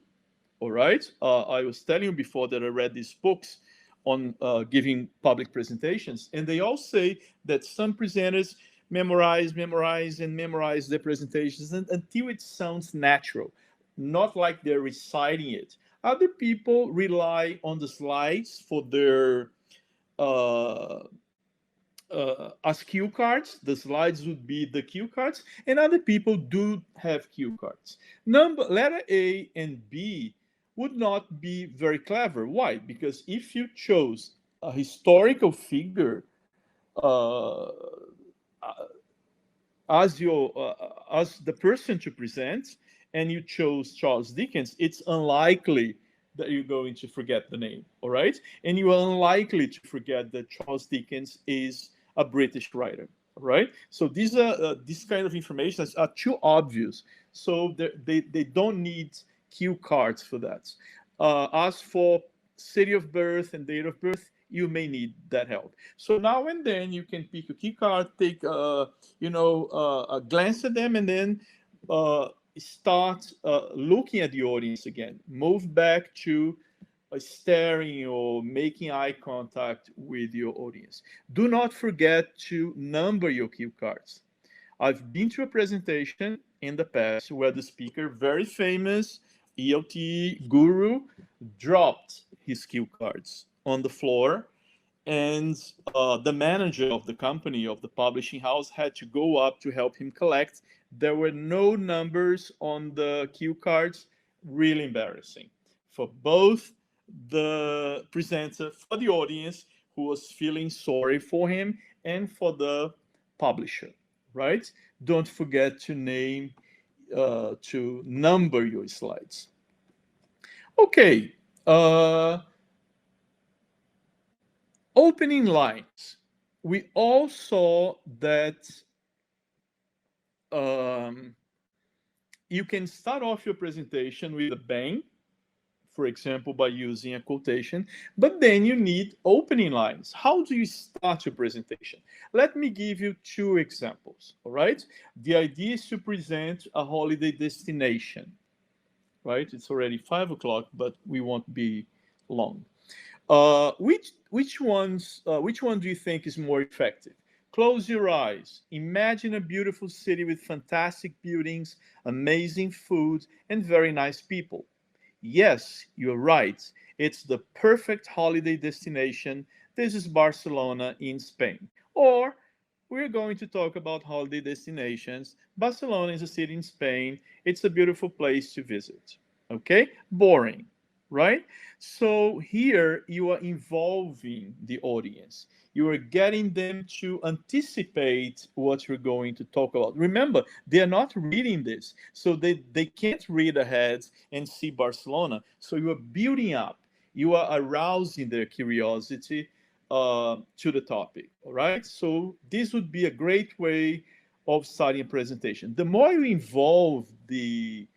All right. I was telling you before that I read these books on giving public presentations, and they all say that some presenters memorize their presentations until it sounds natural, not like they're reciting it. Other people rely on the slides for their as cue cards. The slides would be the cue cards, and other people do have cue cards. Letter A and B would not be very clever. Why? Because if you chose a historical figure uh, as the person to present, and you chose Charles Dickens, it's unlikely that you're going to forget the name, all right? And you're unlikely to forget that Charles Dickens is a British writer, all right? So these are this kind of information are too obvious, so they don't need cue cards for that. As for city of birth and date of birth, you may need that help. So now and then you can pick a key card, take a glance at them, and then start looking at the audience again. Move back to staring or making eye contact with your audience. Do not forget to number your cue cards. I've been to a presentation in the past where the speaker, very famous ELT guru, dropped his cue cards on the floor, and the manager of the company, of the publishing house, had to go up to help him collect. There were no numbers on the cue cards. Really embarrassing for both the presenter, for the audience who was feeling sorry for him, and for the publisher, right? Don't forget to number your slides. Okay. Opening lines. We all saw that you can start off your presentation with a bang, for example, by using a quotation, but then you need opening lines. How do you start your presentation? Let me give you 2 examples, all right? The idea is to present a holiday destination, right? It's already 5 o'clock, but we won't be long. Which one do you think is more effective? Close your eyes. Imagine a beautiful city with fantastic buildings, amazing food, and very nice people. Yes, you're right. It's the perfect holiday destination. This is Barcelona in Spain. Or we're going to talk about holiday destinations. Barcelona is a city in Spain. It's a beautiful place to visit. Okay? Boring. right? So here you are involving the audience. You are getting them to anticipate what you're going to talk about. Remember, they're not reading this, so they can't read ahead and see Barcelona. So you are building up, you are arousing their curiosity to the topic, all right? So this would be a great way of starting a presentation. The more you involve the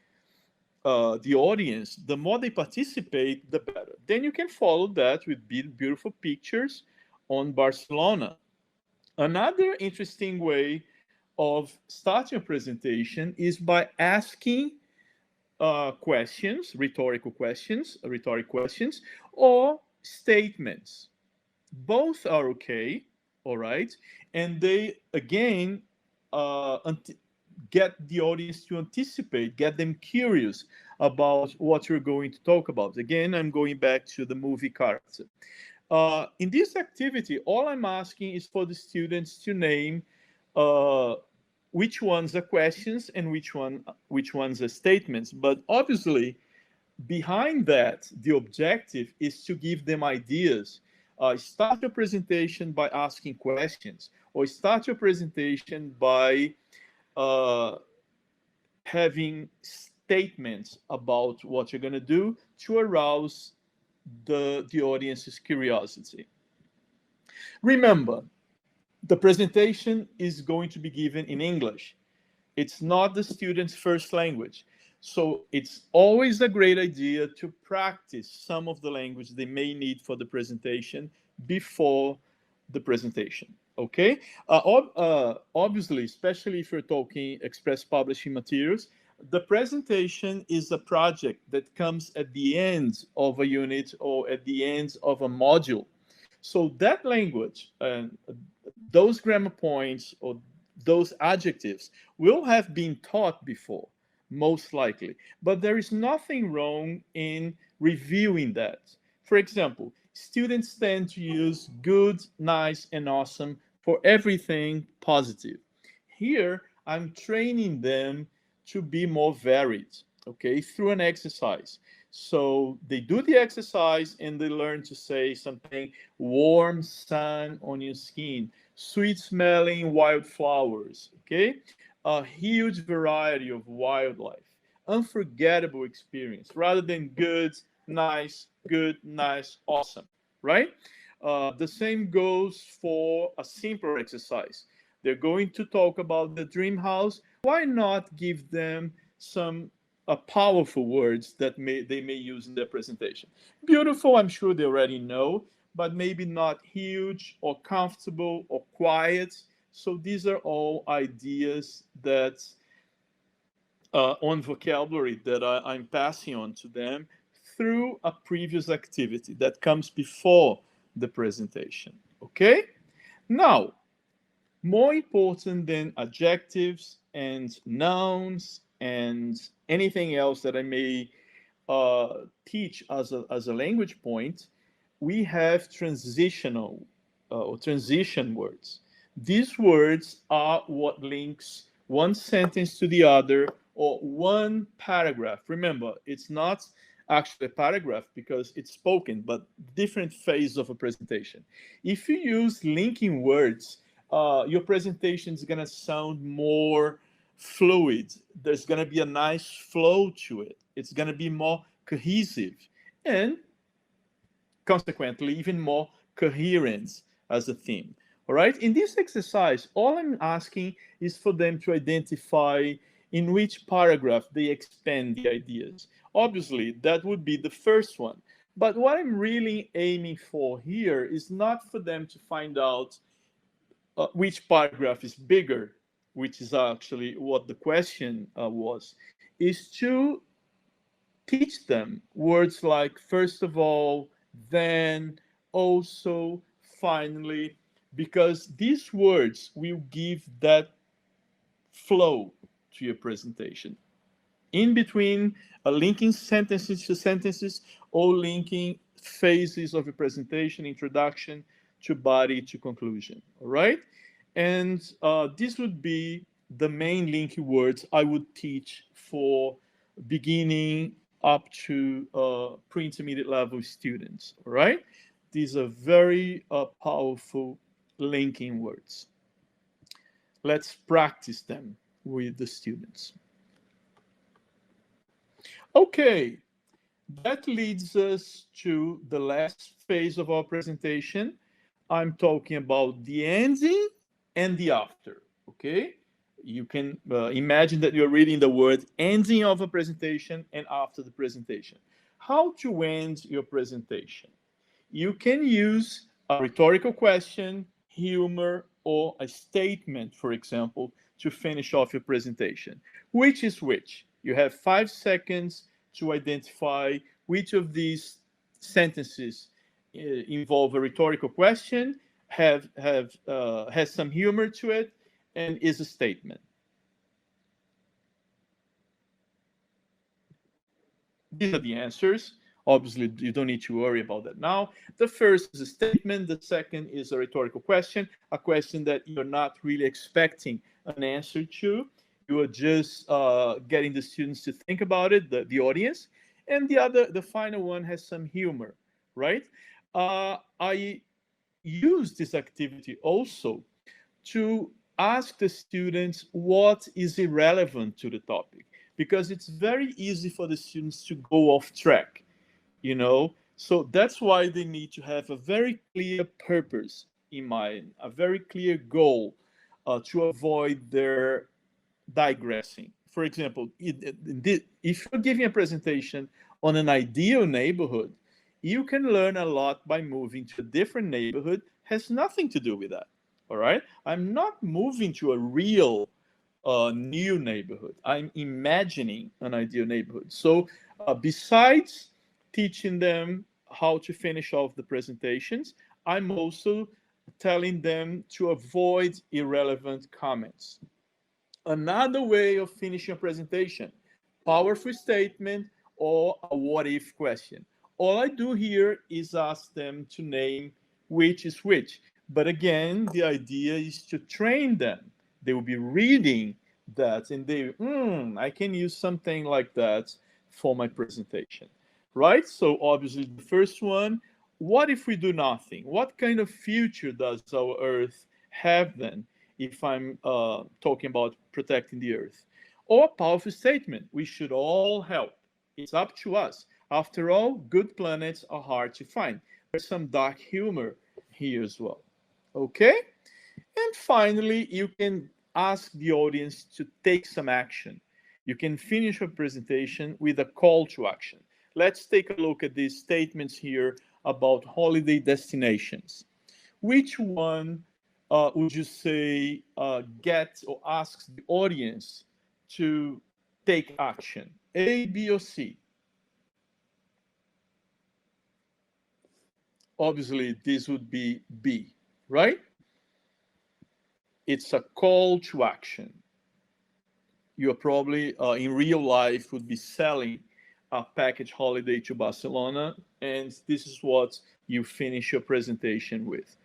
audience, the more they participate, the better. Then you can follow that with beautiful pictures on Barcelona. Another interesting way of starting a presentation is by asking questions, rhetoric questions, or statements. Both are okay, all right, and they again uh, get the audience to anticipate, get them curious about what you're going to talk about. Again, I'm going back to the movie character. In this activity, all I'm asking is for the students to name uh, which ones are questions and which ones are statements. But obviously, behind that, the objective is to give them ideas. Start your presentation by asking questions, or start your presentation by uh, having statements about what you're going to do to arouse the audience's curiosity. Remember, the presentation is going to be given in English. It's not the student's first language. So it's always a great idea to practice some of the language they may need for the presentation before the presentation. Okay? Obviously, especially if you're talking express publishing materials, the presentation is a project that comes at the end of a unit or at the end of a module. So that language and those grammar points or those adjectives will have been taught before, most likely. But there is nothing wrong in reviewing that. For example, students tend to use good, nice, and awesome for everything positive. Here, I'm training them to be more varied, okay, through an exercise. So they do the exercise and they learn to say something: warm sun on your skin, sweet smelling wildflowers, okay? A huge variety of wildlife, unforgettable experience, rather than good, nice, awesome, right? The same goes for a simpler exercise. They're going to talk about the dream house. Why not give them some powerful words that they may use in their presentation? Beautiful, I'm sure they already know, but maybe not huge or comfortable or quiet. So these are all ideas that on vocabulary that I'm passing on to them through a previous activity that comes before the presentation. Okay? Now, more important than adjectives and nouns and anything else that I may teach as a language point, we have transitional or transition words. These words are what links one sentence to the other or one paragraph. Remember, it's not actually a paragraph because it's spoken, but different phase of a presentation. If you use linking words, your presentation is going to sound more fluid. There's going to be a nice flow to it. It's going to be more cohesive and consequently even more coherence as a theme. All right. In this exercise, all I'm asking is for them to identify in which paragraph they expand the ideas. Obviously, that would be the first one. But what I'm really aiming for here is not for them to find out which paragraph is bigger, which is actually what the question was, is to teach them words like first of all, then, also, finally, because these words will give that flow to your presentation. In between, linking sentences to sentences or linking phases of a presentation, introduction to body to conclusion. All right? And this would be the main linking words I would teach for beginning up to pre-intermediate level students. All right, these are very powerful linking words. Let's practice them with the students. Okay, that leads us to the last phase of our presentation. I'm talking about the ending and the after. Okay, you can imagine that you're reading the word ending of a presentation and after the presentation. How to end your presentation? You can use a rhetorical question, humor, or a statement, for example, to finish off your presentation. Which is which? You have 5 seconds to identify which of these sentences involve a rhetorical question, has some humor to it, and is a statement. These are the answers. Obviously, you don't need to worry about that now. The first is a statement. The second is a rhetorical question, a question that you're not really expecting an answer to. You are just getting the students to think about it, the audience. And the final one has some humor, right? I use this activity also to ask the students what is irrelevant to the topic, because it's very easy for the students to go off track, you know. So that's why they need to have a very clear purpose in mind, a very clear goal to avoid their digressing. For example, if you're giving a presentation on an ideal neighborhood, you can learn a lot by moving to a different neighborhood. Has nothing to do with that. All right, I'm not moving to a real new neighborhood. I'm imagining an ideal neighborhood. So besides teaching them how to finish off the presentations, I'm also telling them to avoid irrelevant comments. Another way of finishing a presentation, powerful statement or a what if question. All I do here is ask them to name which is which. But again, the idea is to train them. They will be reading that and I can use something like that for my presentation, right? So obviously the first one, what if we do nothing? What kind of future does our Earth have then if I'm talking about protecting the Earth? Or a powerful statement, we should all help. It's up to us. After all, good planets are hard to find. There's some dark humor here as well. Okay? And finally, you can ask the audience to take some action. You can finish a presentation with a call to action. Let's take a look at these statements here about holiday destinations. Which one would you say gets or asks the audience to take action? A, B, or C? Obviously, this would be B, right? It's a call to action. You're probably in real life would be selling a package holiday to Barcelona, and this is what you finish your presentation with.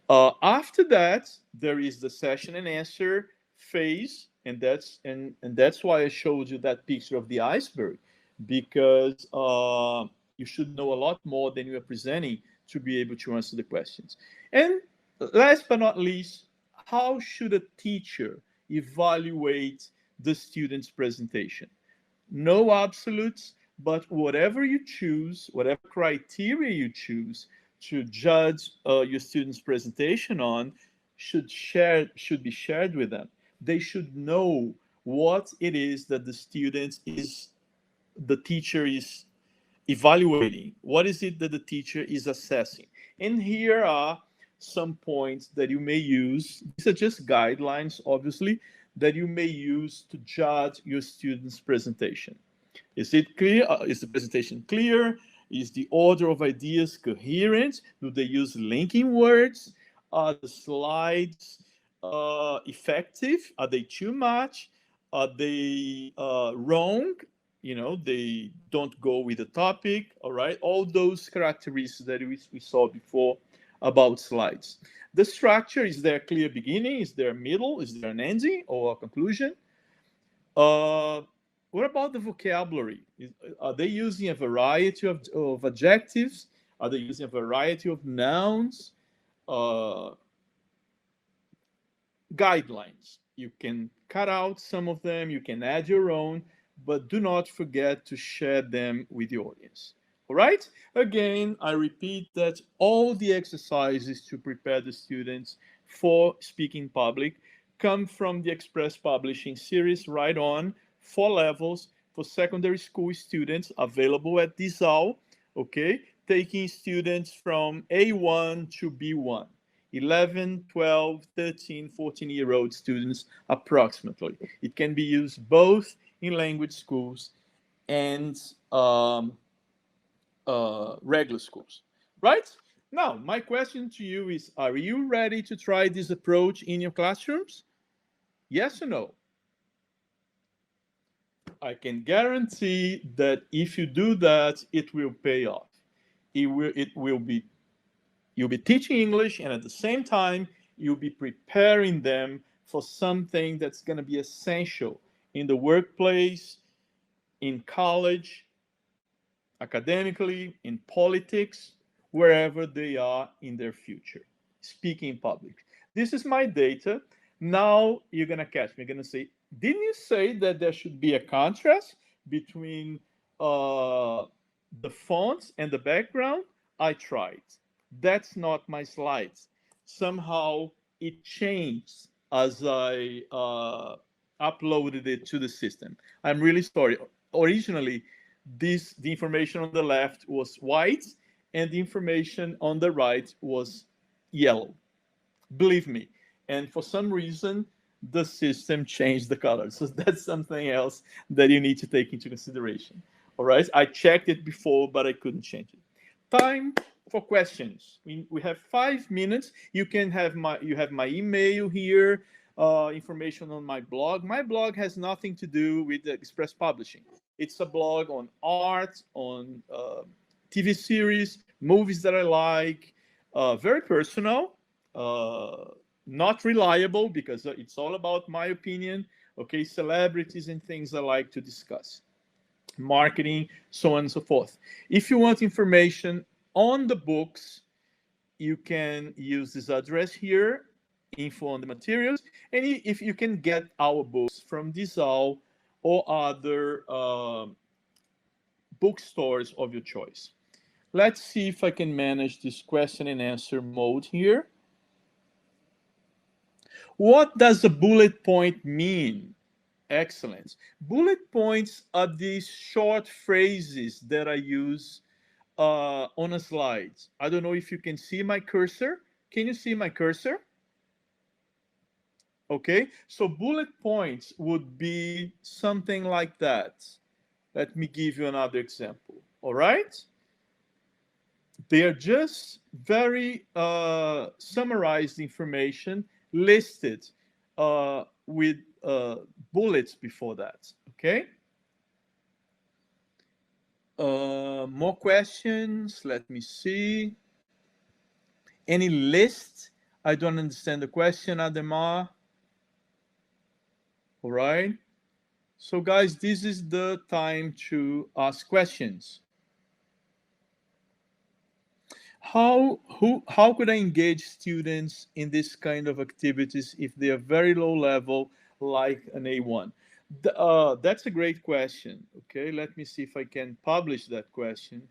After that, there is the session and answer phase, and that's why I showed you that picture of the iceberg, because you should know a lot more than you are presenting to be able to answer the questions. And last but not least, how should a teacher evaluate the student's presentation? No absolutes, but whatever you choose, whatever criteria you choose to judge your student's presentation on should be shared with them. They should know what it is that the teacher is evaluating. What is it that the teacher is assessing? And here are some points that you may use. These are just guidelines, obviously, that you may use to judge your student's presentation. Is it clear? Is the presentation clear? Is the order of ideas coherent? Do they use linking words? Are the slides effective? Are they too much? Are they wrong? You know, they don't go with the topic. All right, all those characteristics that we saw before about slides. The structure, is there a clear beginning? Is there a middle? Is there an ending or a conclusion? What about the vocabulary? Are they using a variety of adjectives? Are they using a variety of nouns? Uh, Guidelines. You can cut out some of them, you can add your own, but do not forget to share them with the audience. All right? Again, I repeat that all the exercises to prepare the students for speaking public come from the Express Publishing series right on, 4 levels for secondary school students available at Disal, okay? Taking students from A1 to B1. 11, 12, 13, 14-year-old students approximately. It can be used both in language schools and regular schools, right? Now, my question to you is, are you ready to try this approach in your classrooms? Yes or no? I can guarantee that if you do that, it will pay off. It will be You'll be teaching English, and at the same time, you'll be preparing them for something that's going to be essential in the workplace, in college, academically, in politics, wherever they are in their future. Speaking in public. This is my data. Now you're going to catch me. You're going to say, didn't you say that there should be a contrast between the fonts and the background? I tried. That's not my slides. Somehow it changed as I uploaded it to the system. I'm really sorry. Originally, the information on the left was white and the information on the right was yellow. Believe me. And for some reason, the system changed the color. So that's something else that you need to take into consideration. All right. I checked it before, but I couldn't change it. Time for questions. We have 5 minutes. You have my email here, information on my blog. My blog has nothing to do with the Express Publishing. It's a blog on art, on TV series, movies that I like, very personal, not reliable because it's all about my opinion, okay, celebrities and things I like to discuss, marketing, so on and so forth. If you want information on the books, you can use this address here, info on the materials, and if you can get our books from Disal or other bookstores of your choice. Let's see if I can manage this question and answer mode here. What does a bullet point mean? Excellent. Bullet points are these short phrases that I use on a slide. I don't know if you can see my cursor. Can you see my cursor? Okay, so bullet points would be something like that. Let me give you another example. All right? They are just very summarized information listed with bullets before that. Okay? More questions. Let me see. Any list? I don't understand the question, Ademar. All right. So, guys, this is the time to ask questions. How could I engage students in this kind of activities if they are very low level, like an A1? That's a great question. Okay, let me see if I can publish that question.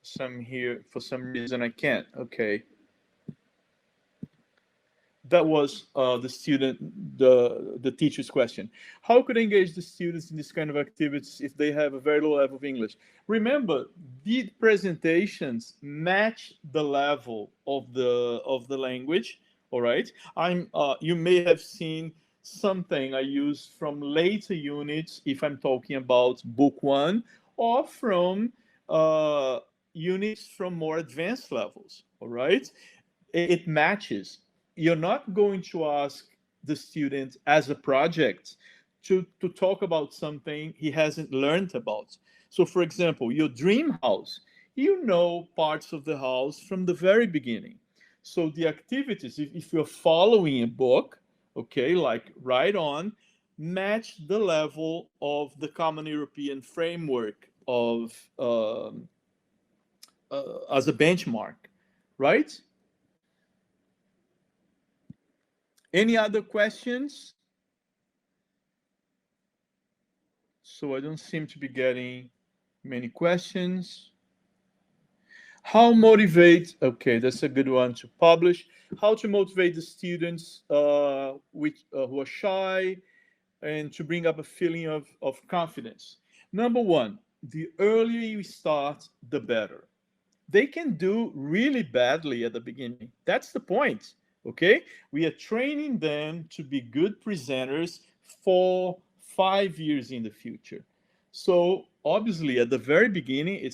For some reason I can't. Okay. That was the teacher's question. How could I engage the students in this kind of activities if they have a very low level of English? Remember, the presentations match the level of the language. All right. You may have seen something I use from later units if I'm talking about book 1, or from units from more advanced levels. All right. It matches. You're not going to ask the student as a project to talk about something he hasn't learned about. So, for example, your dream house, you know parts of the house from the very beginning. So the activities, if you're following a book, okay, like right on, match the level of the Common European Framework of as a benchmark, right? Any other questions? So I don't seem to be getting many questions. How motivate, okay, that's a good one to publish. How to motivate the students who are shy and to bring up a feeling of confidence. Number one, the earlier you start, the better. They can do really badly at the beginning. That's the point, okay? We are training them to be good presenters for 5 years in the future. So obviously at the very beginning,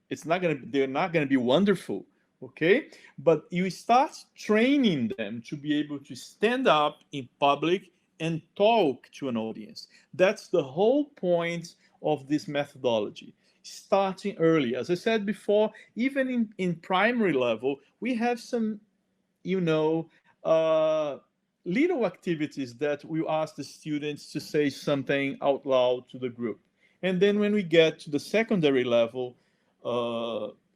they're not gonna be wonderful, okay? But you start training them to be able to stand up in public and talk to an audience. That's the whole point of this methodology. Starting early. As I said before, even in primary level, we have some, you know, uh, little activities that we ask the students to say something out loud to the group. And then when we get to the secondary level,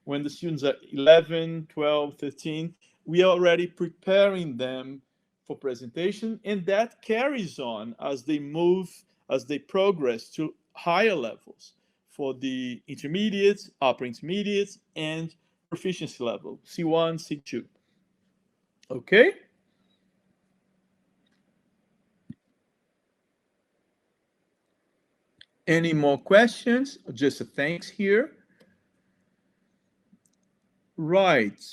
when the students are 11, 12, 13, we are already preparing them for presentation, and that carries on as they move, as they progress to higher levels for the intermediate, upper intermediate, and proficiency level, C1, C2. Okay? Any more questions? Just a thanks here. Right.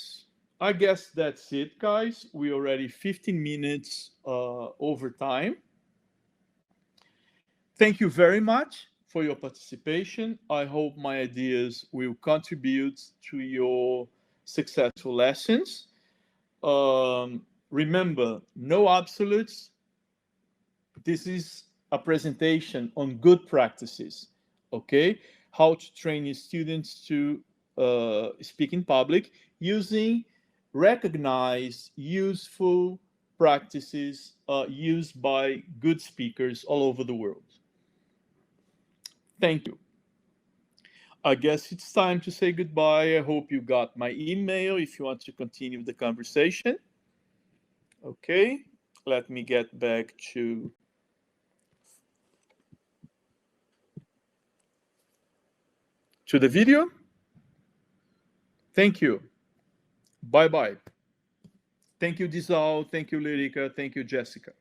I guess that's it, guys. We're already 15 minutes over time. Thank you very much for your participation. I hope my ideas will contribute to your successful lessons. Remember, no absolutes. This is a presentation on good practices, okay? How to train your students to speak in public using recognized, useful practices used by good speakers all over the world. Thank you. I guess it's time to say goodbye. I hope you got my email if you want to continue the conversation. Okay, let me get back to the video. Thank you. Bye-bye. Thank you, Disal. Thank you, Lyrica. Thank you, Jessica.